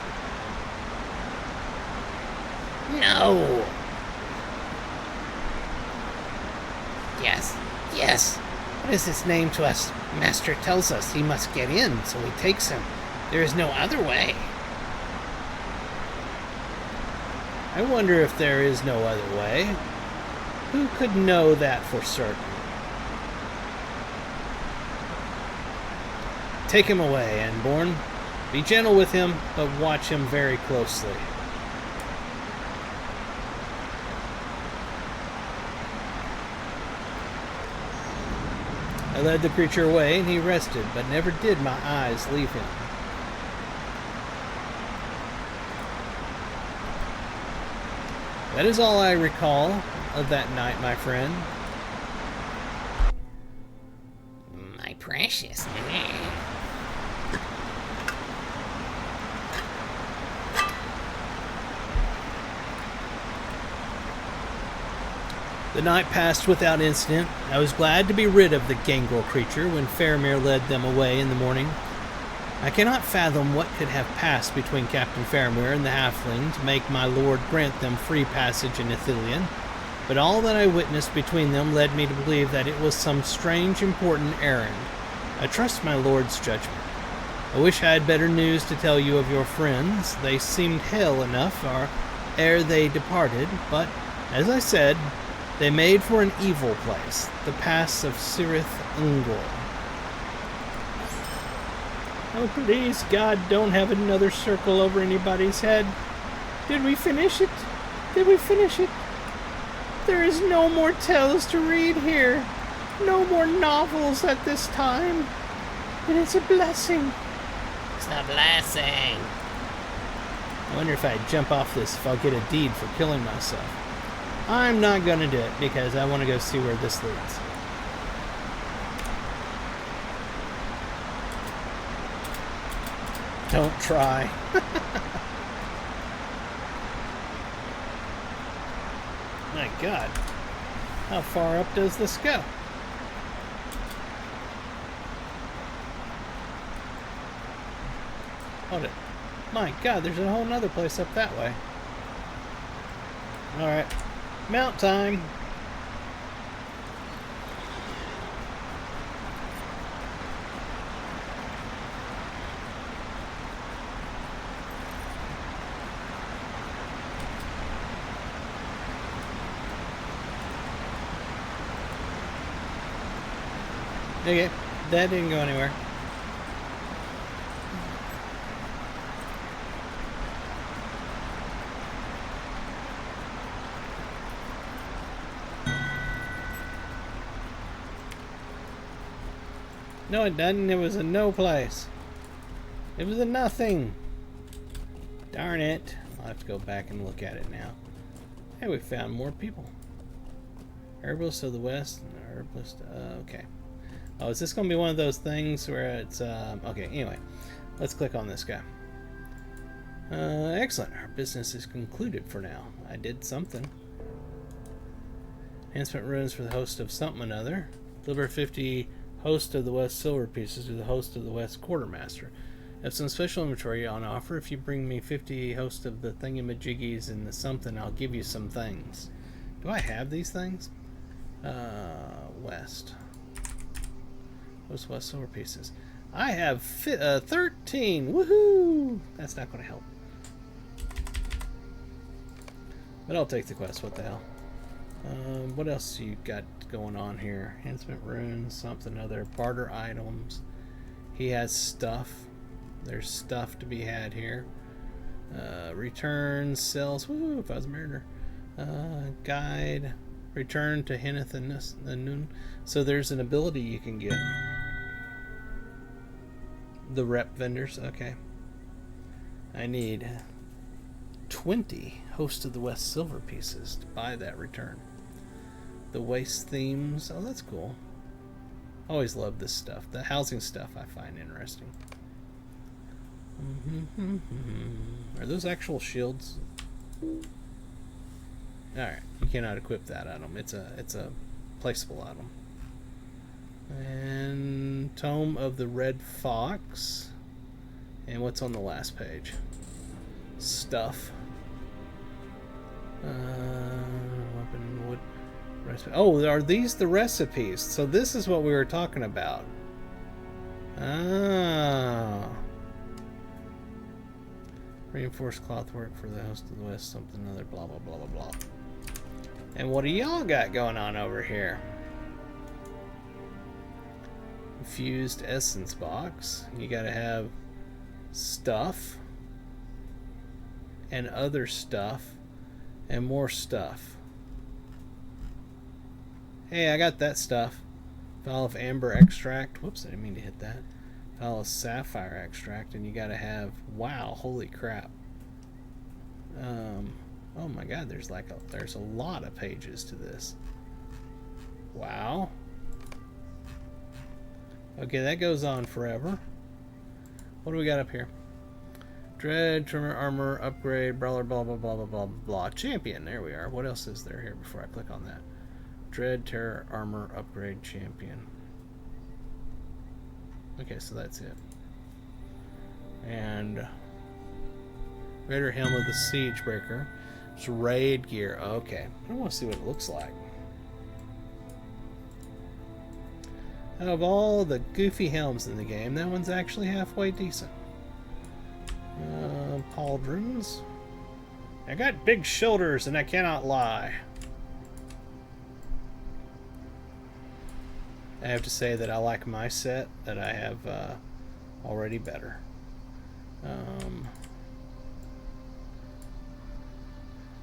No! Yes. What is his name to us? Master tells us he must get in, so he takes him. There is no other way. I wonder if there is no other way. Who could know that for certain? Take him away, Anborn. Be gentle with him, but watch him very closely. I led the creature away, and he rested, but never did my eyes leave him. That is all I recall of that night, my friend. My precious. The night passed without incident. I was glad to be rid of the gangrel creature when Faramir led them away in the morning. I cannot fathom what could have passed between Captain Faramir and the halfling to make my lord grant them free passage in Ithilien, but all that I witnessed between them led me to believe that it was some strange, important errand. I trust my lord's judgment. I wish I had better news to tell you of your friends. They seemed hale enough ere they departed, but, as I said, they made for an evil place, the pass of Cirith Ungol. Oh, please, God, don't have another circle over anybody's head. Did we finish it? Did we finish it? There is no more tales to read here. No more novels at this time. And it's a blessing. It's a blessing. I wonder if I jump off this, if I'll get a deed for killing myself. I'm not going to do it because I want to go see where this leads. Don't try. My God. How far up does this go? Hold it. My God, there's a whole nother place up that way. Alright. Mount time. Okay, that didn't go anywhere. No, it doesn't. It was a no place. It was a nothing. Darn it. I'll have to go back and look at it now. Hey, we found more people. Herbalist to the west. Herbalist. Okay. Oh, is this going to be one of those things where it's... okay, anyway. Let's click on this guy. Excellent. Our business is concluded for now. I did something. Enhancement runes for the host of something or another. Deliver 50 host of the west silver pieces to the host of the west quartermaster. I have some special inventory on offer. If you bring me 50 host of the thingamajiggies and the something, I'll give you some things. Do I have these things? West. Host west silver pieces. I have 13. Woohoo! That's not going to help. But I'll take the quest. What the hell? What else you got going on here? Enhancement runes, something other. Barter items. He has stuff. There's stuff to be had here. Returns, sells. Woo! If I was a mariner. Guide. Return to Hennet and Anun. So there's an ability you can get. The rep vendors. Okay. I need 20 host of the west silver pieces to buy that return. The waste themes. Oh, that's cool. Always love this stuff. The housing stuff I find interesting. Are those actual shields? Alright, you cannot equip that item. It's a placeable item. And Tome of the Red Fox. And what's on the last page? Stuff. Weapon, wood, recipe. Oh, are these the recipes? So this is what we were talking about. Ah. Reinforced cloth work for the host of the west, something other, blah blah blah blah blah. And what do y'all got going on over here? Infused essence box. You gotta have stuff and other stuff and more stuff. Hey, I got that stuff. Vial of amber extract. Whoops, I didn't mean to hit that. Vial of sapphire extract, and you gotta have, wow, holy crap. Oh my god, there's a lot of pages to this. Wow. Okay, that goes on forever. What do we got up here? Dread, trimmer, armor, upgrade, brawler, blah blah blah blah blah blah. Champion, there we are. What else is there here before I click on that? Dread, terror, armor, upgrade, champion. Okay, so that's it. And Raider Helm of the Siegebreaker. It's raid gear. Okay. I want to see what it looks like. Out of all the goofy helms in the game, that one's actually halfway decent. Pauldrons. I got big shoulders and I cannot lie. I have to say that I like my set that I have already better.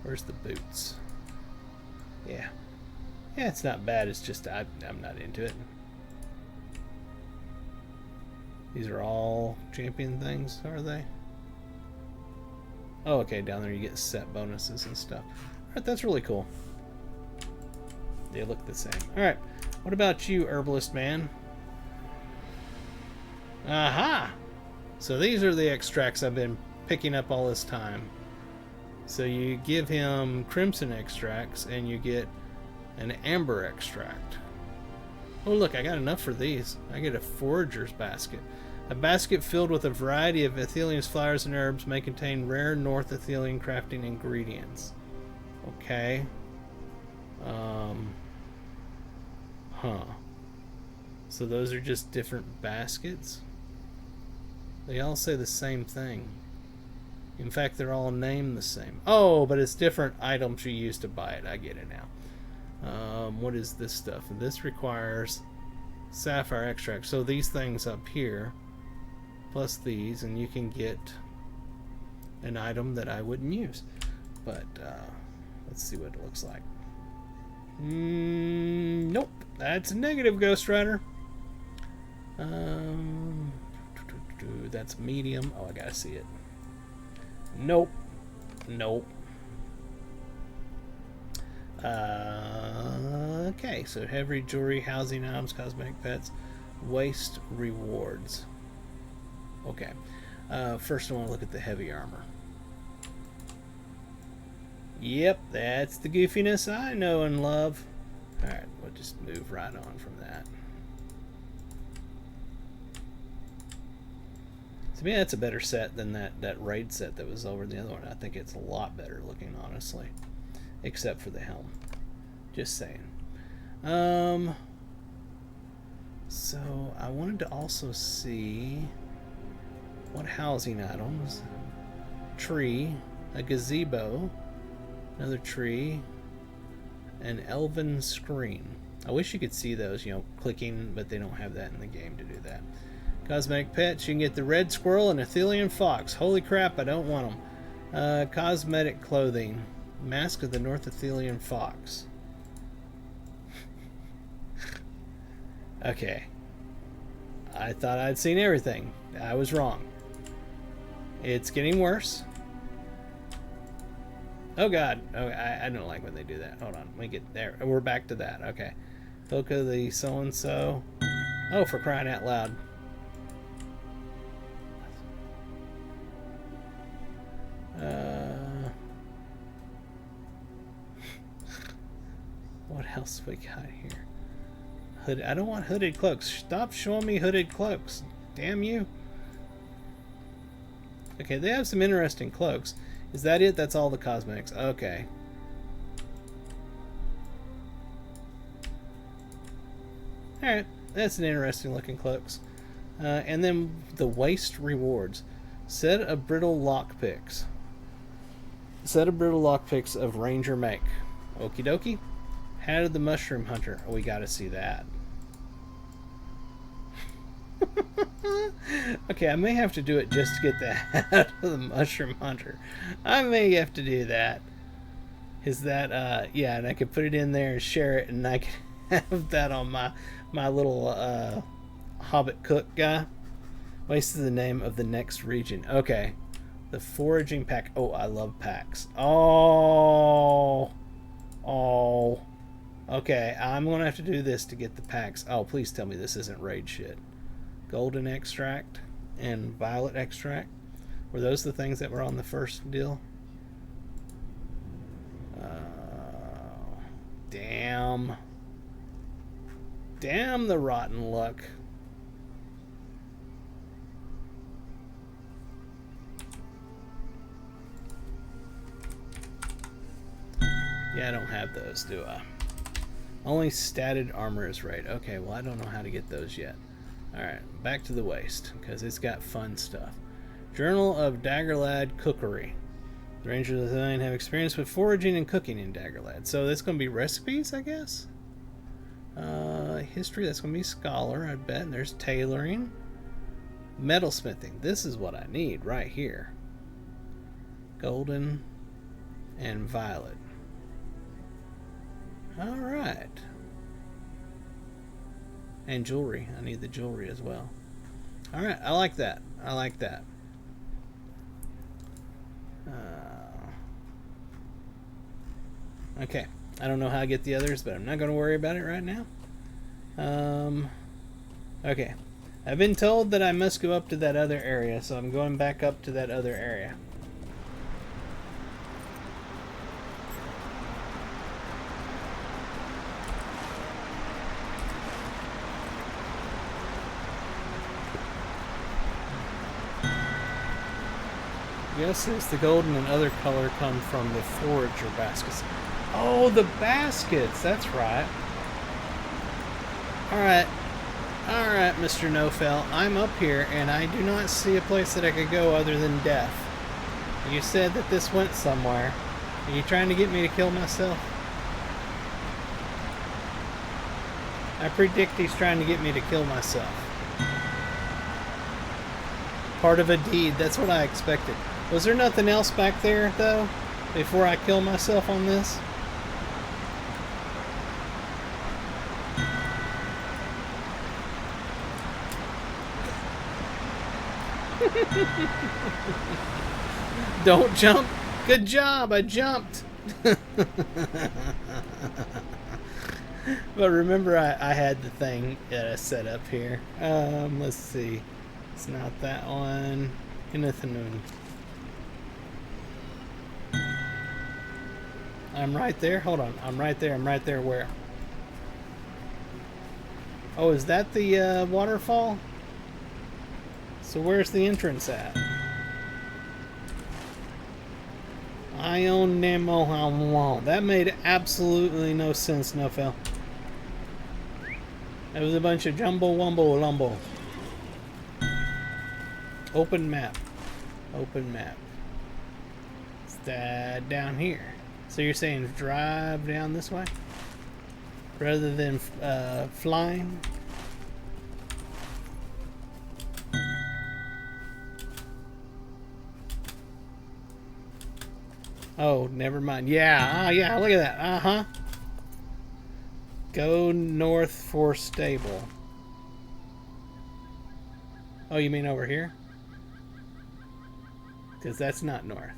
Where's the boots? Yeah, it's not bad. It's just I'm not into it. These are all champion things, are they? Oh, okay. Down there you get set bonuses and stuff. All right, that's really cool. They look the same. All right. What about you, herbalist man? Aha! So these are the extracts I've been picking up all this time. So you give him crimson extracts and you get an amber extract. Oh look, I got enough for these. I get a forager's basket. A basket filled with a variety of Ithilien's flowers and herbs may contain rare North Ithilien crafting ingredients. Okay. Huh. So those are just different baskets? They all say the same thing. In fact, they're all named the same. Oh, but it's different items you use to buy it. I get it now. What is this stuff? This requires sapphire extract. So these things up here, plus these, and you can get an item that I wouldn't use. But let's see what it looks like. Nope. That's a negative, Ghost Rider. That's medium. Oh, I gotta see it. Nope. Nope. Okay, so heavy jewelry, housing items, cosmetic pets, waste rewards. Okay. First I want to look at the heavy armor. Yep, that's the goofiness I know and love. Alright, we'll just move right on from that. To me, that's a better set than that raid set that was over the other one. I think it's a lot better looking, honestly. Except for the helm. Just saying. So, I wanted to also see what housing items. Tree, a gazebo, another tree, an elven screen. I wish you could see those, you know, clicking, but they don't have that in the game to do that. Cosmetic pets, you can get the red squirrel and Ithilien fox. Holy crap, I don't want them. Cosmetic clothing, mask of the North Ithilien fox. Okay. I thought I'd seen everything. I was wrong. It's getting worse. Oh god. Oh, I don't like when they do that. Hold on. Let me get there. We're back to that. Okay. Hook of the so-and-so. Oh, for crying out loud. What else we got here? Hood. I don't want hooded cloaks. Stop showing me hooded cloaks. Damn you. Okay, they have some interesting cloaks. Is that it? That's all the cosmetics. Okay. Alright, that's an interesting looking cloaks. And then the waste rewards. Set of brittle lockpicks. Set of brittle lockpicks of Ranger make. Okie dokie. Hat of the Mushroom Hunter. Oh, we gotta see that. Okay, I may have to do it just to get the hat of the Mushroom Hunter. I may have to do that. Is that, yeah, and I could put it in there and share it, and I can have that on my little, Hobbit cook guy. Waste is the name of the next region. Okay. The foraging pack. Oh, I love packs. Oh. Oh. Okay, I'm going to have to do this to get the packs. Oh, please tell me this isn't raid shit. Golden extract and violet extract. Were those the things that were on the first deal? Damn. Damn the rotten luck. Yeah, I don't have those, do I? Only statted armor is right. Okay, well, I don't know how to get those yet. Alright, back to the waste, because it's got fun stuff. Journal of Daggerlad Cookery. The Rangers of the Ithilien have experience with foraging and cooking in Daggerlad. So that's going to be recipes, I guess? History, that's going to be scholar, I bet. And there's tailoring. Metalsmithing. This is what I need right here. Golden and violet. Alright. And jewelry. I need the jewelry as well. Alright, I like that. I like that. Okay. I don't know how I get the others, but I'm not going to worry about it right now. Okay. I've been told that I must go up to that other area, so I'm going back up to that other area. Yes, it's the golden and other color come from the forager baskets. Oh, the baskets! That's right. Alright. Alright, Mr. Nofel. I'm up here, and I do not see a place that I could go other than death. You said that this went somewhere. Are you trying to get me to kill myself? I predict he's trying to get me to kill myself. Part of a deed. That's what I expected. Was there nothing else back there, though, before I kill myself on this? Don't jump. Good job, I jumped. But remember, I had the thing set up here. Let's see. It's not that one. Anun. I'm right there. Hold on. I'm right there. I'm right there. Where? Oh, is that the waterfall? So where's the entrance at? Ion Nemo. That made absolutely no sense, Nofel. It was a bunch of jumbo wumbo lumbo. Open map. Open map. It's that down here. So you're saying drive down this way? Rather than flying? Oh, never mind. Yeah, yeah, look at that. Uh-huh. Go north for stable. Oh, you mean over here? Because that's not north.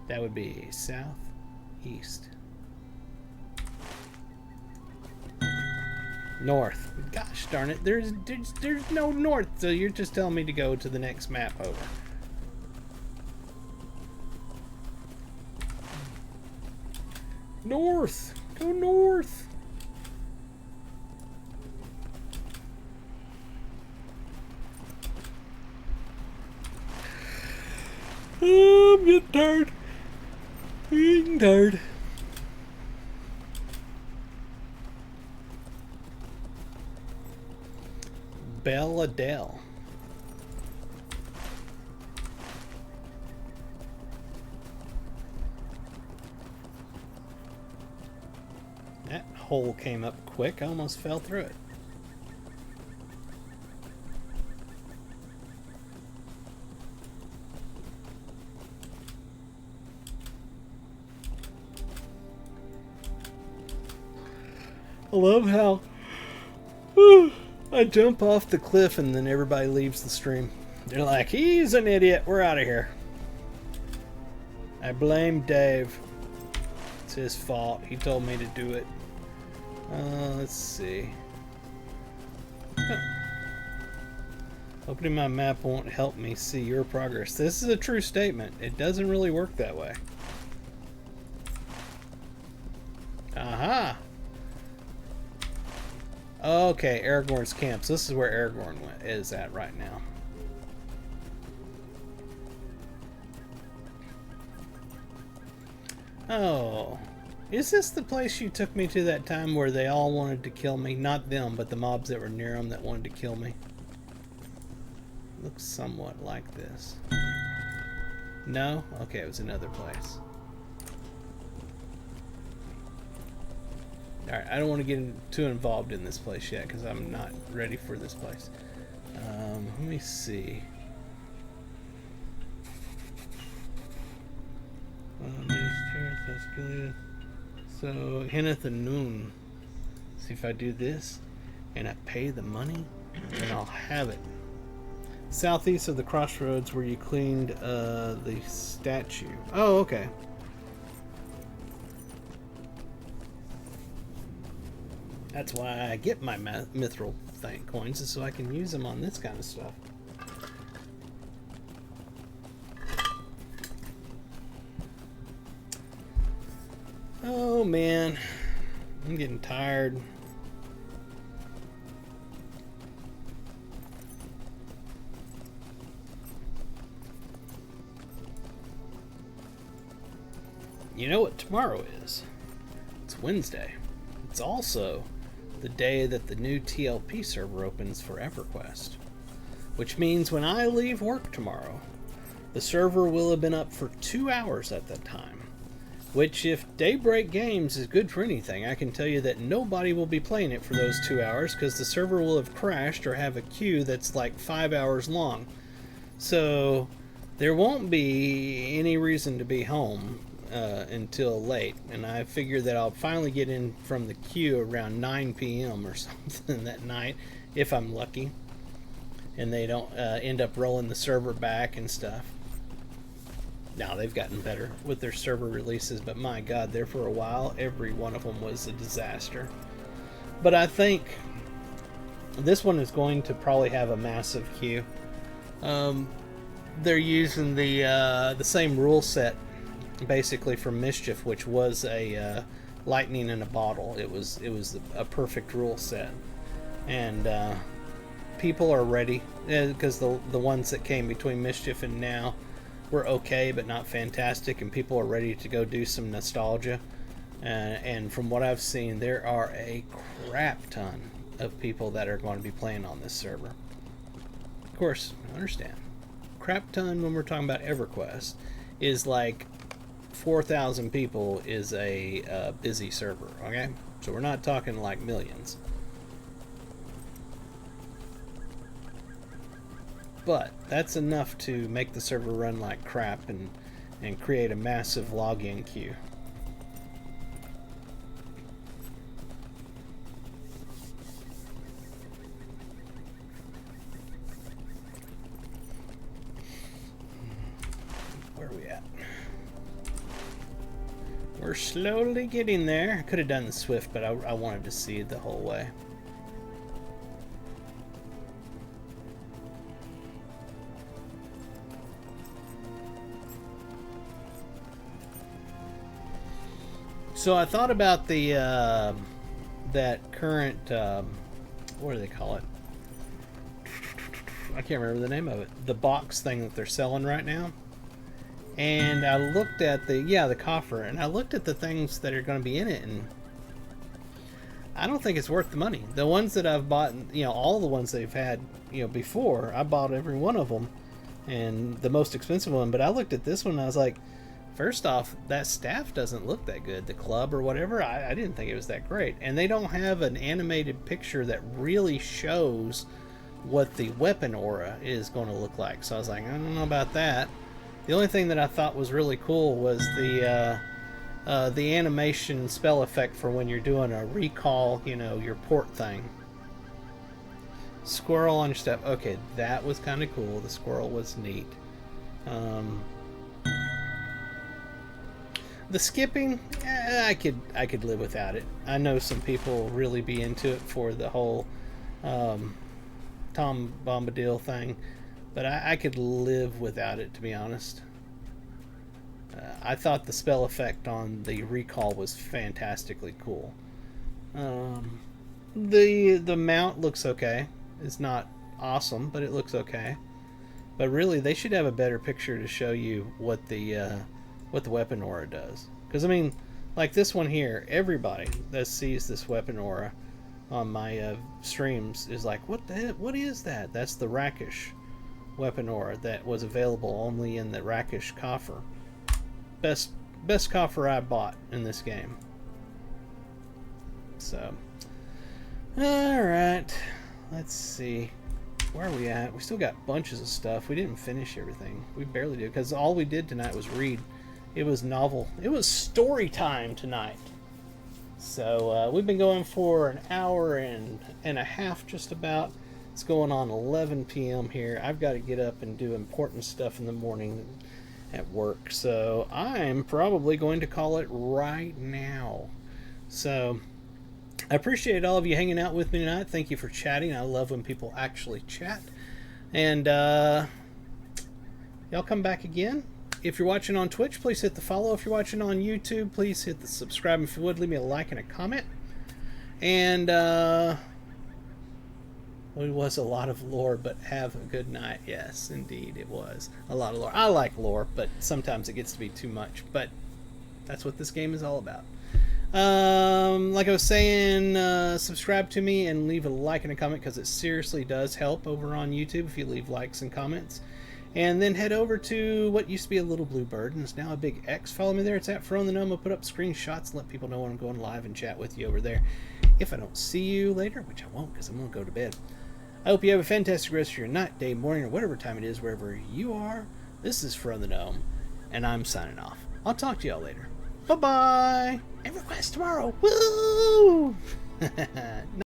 That would be south, east. North. Gosh darn it. There's no north, so you're just telling me to go to the next map over. North! Go north! Oh, I'm getting tired. I'm getting tired. Belladelle. That hole came up quick. I almost fell through it. I love how I jump off the cliff and then everybody leaves the stream. They're like, he's an idiot. We're out of here. I blame Dave. It's his fault. He told me to do it. Let's see. Opening my map won't help me see your progress. This is a true statement. It doesn't really work that way. Aha! Okay, Aragorn's camp. So this is where Aragorn is at right now. Oh. Is this the place you took me to that time where they all wanted to kill me? Not them, but the mobs that were near them that wanted to kill me. Looks somewhat like this. No? Okay, it was another place. Alright, I don't want to get too involved in this place yet because I'm not ready for this place. Let me see. So, Hennet and Anun. See if I do this and I pay the money, then I'll have it. Southeast of the crossroads where you cleaned the statue. Oh, okay. That's why I get my mithril coins, is so I can use them on this kind of stuff. Oh man, I'm getting tired. You know what tomorrow is? It's Wednesday. It's also the day that the new TLP server opens for EverQuest. Which means when I leave work tomorrow, the server will have been up for 2 hours at that time. Which, if Daybreak Games is good for anything, I can tell you that nobody will be playing it for those 2 hours because the server will have crashed or have a queue that's like 5 hours long. So there won't be any reason to be home until late, and I figure that I'll finally get in from the queue around 9 p.m. or something that night if I'm lucky, and they don't end up rolling the server back and stuff. Now they've gotten better with their server releases, but my God, there for a while, every one of them was a disaster. But I think this one is going to probably have a massive queue. They're using the same rule set basically from Mischief, which was a lightning in a bottle. It was a perfect rule set, and people are ready because the ones that came between Mischief and now were okay, but not fantastic, and people are ready to go do some nostalgia. And from what I've seen, there are a crap ton of people that are going to be playing on this server. Of course, I understand. Crap ton when we're talking about EverQuest is like 4,000 people is a busy server, okay? So we're not talking like millions. But that's enough to make the server run like crap and create a massive login queue. Where are we at? We're slowly getting there. I could have done the Swift, but I wanted to see it the whole way. So I thought about the that current what do they call it? I can't remember the name of it. The box thing that they're selling right now. And I looked at the coffer, and I looked at the things that are going to be in it, and I don't think it's worth the money. The ones that I've bought, all the ones they've had, before, I bought every one of them, and the most expensive one. But I looked at this one, and I was like, first off, that staff doesn't look that good. The club or whatever, I didn't think it was that great. And they don't have an animated picture that really shows what the weapon aura is going to look like. So I was like, I don't know about that. The only thing that I thought was really cool was the animation spell effect for when you're doing a recall, your port thing. Squirrel on your step. Okay, that was kind of cool. The squirrel was neat. The skipping, I could live without it. I know some people really be into it for the whole Tom Bombadil thing, but I could live without it, to be honest. I thought the spell effect on the recall was fantastically cool. The mount looks okay. It's not awesome, but it looks okay. But really, they should have a better picture to show you what the weapon aura does. Because, I mean, like this one here, everybody that sees this weapon aura on my streams is like, what the heck? What is that? That's the Rakish weapon aura that was available only in the Rakish coffer. Best coffer I bought in this game. So, alright, let's see. Where are we at? We still got bunches of stuff. We didn't finish everything. We barely did, because all we did tonight was read. It was novel. It was story time tonight. So we've been going for an hour and a half just about. It's going on 11 p.m. here. I've got to get up and do important stuff in the morning at work. So I'm probably going to call it right now. So I appreciate all of you hanging out with me tonight. Thank you for chatting. I love when people actually chat. And y'all come back again. If you're watching on Twitch, please hit the follow. If you're watching on YouTube, please hit the subscribe. If you would, leave me a like and a comment. And it was a lot of lore, but have a good night. Yes, indeed, it was a lot of lore. I like lore, but sometimes it gets to be too much. But that's what this game is all about. Like I was saying, subscribe to me and leave a like and a comment, because it seriously does help over on YouTube if you leave likes and comments. And then head over to what used to be a little blue bird and is now a big X. Follow me there. It's at Fro on the Gnome. I'll put up screenshots and let people know when I'm going live and chat with you over there. If I don't see you later, which I won't, because I'm going to go to bed. I hope you have a fantastic rest of your night, day, morning, or whatever time it is, wherever you are. This is Fro on the Gnome, and I'm signing off. I'll talk to y'all later. Bye-bye! EverQuest tomorrow! Woo!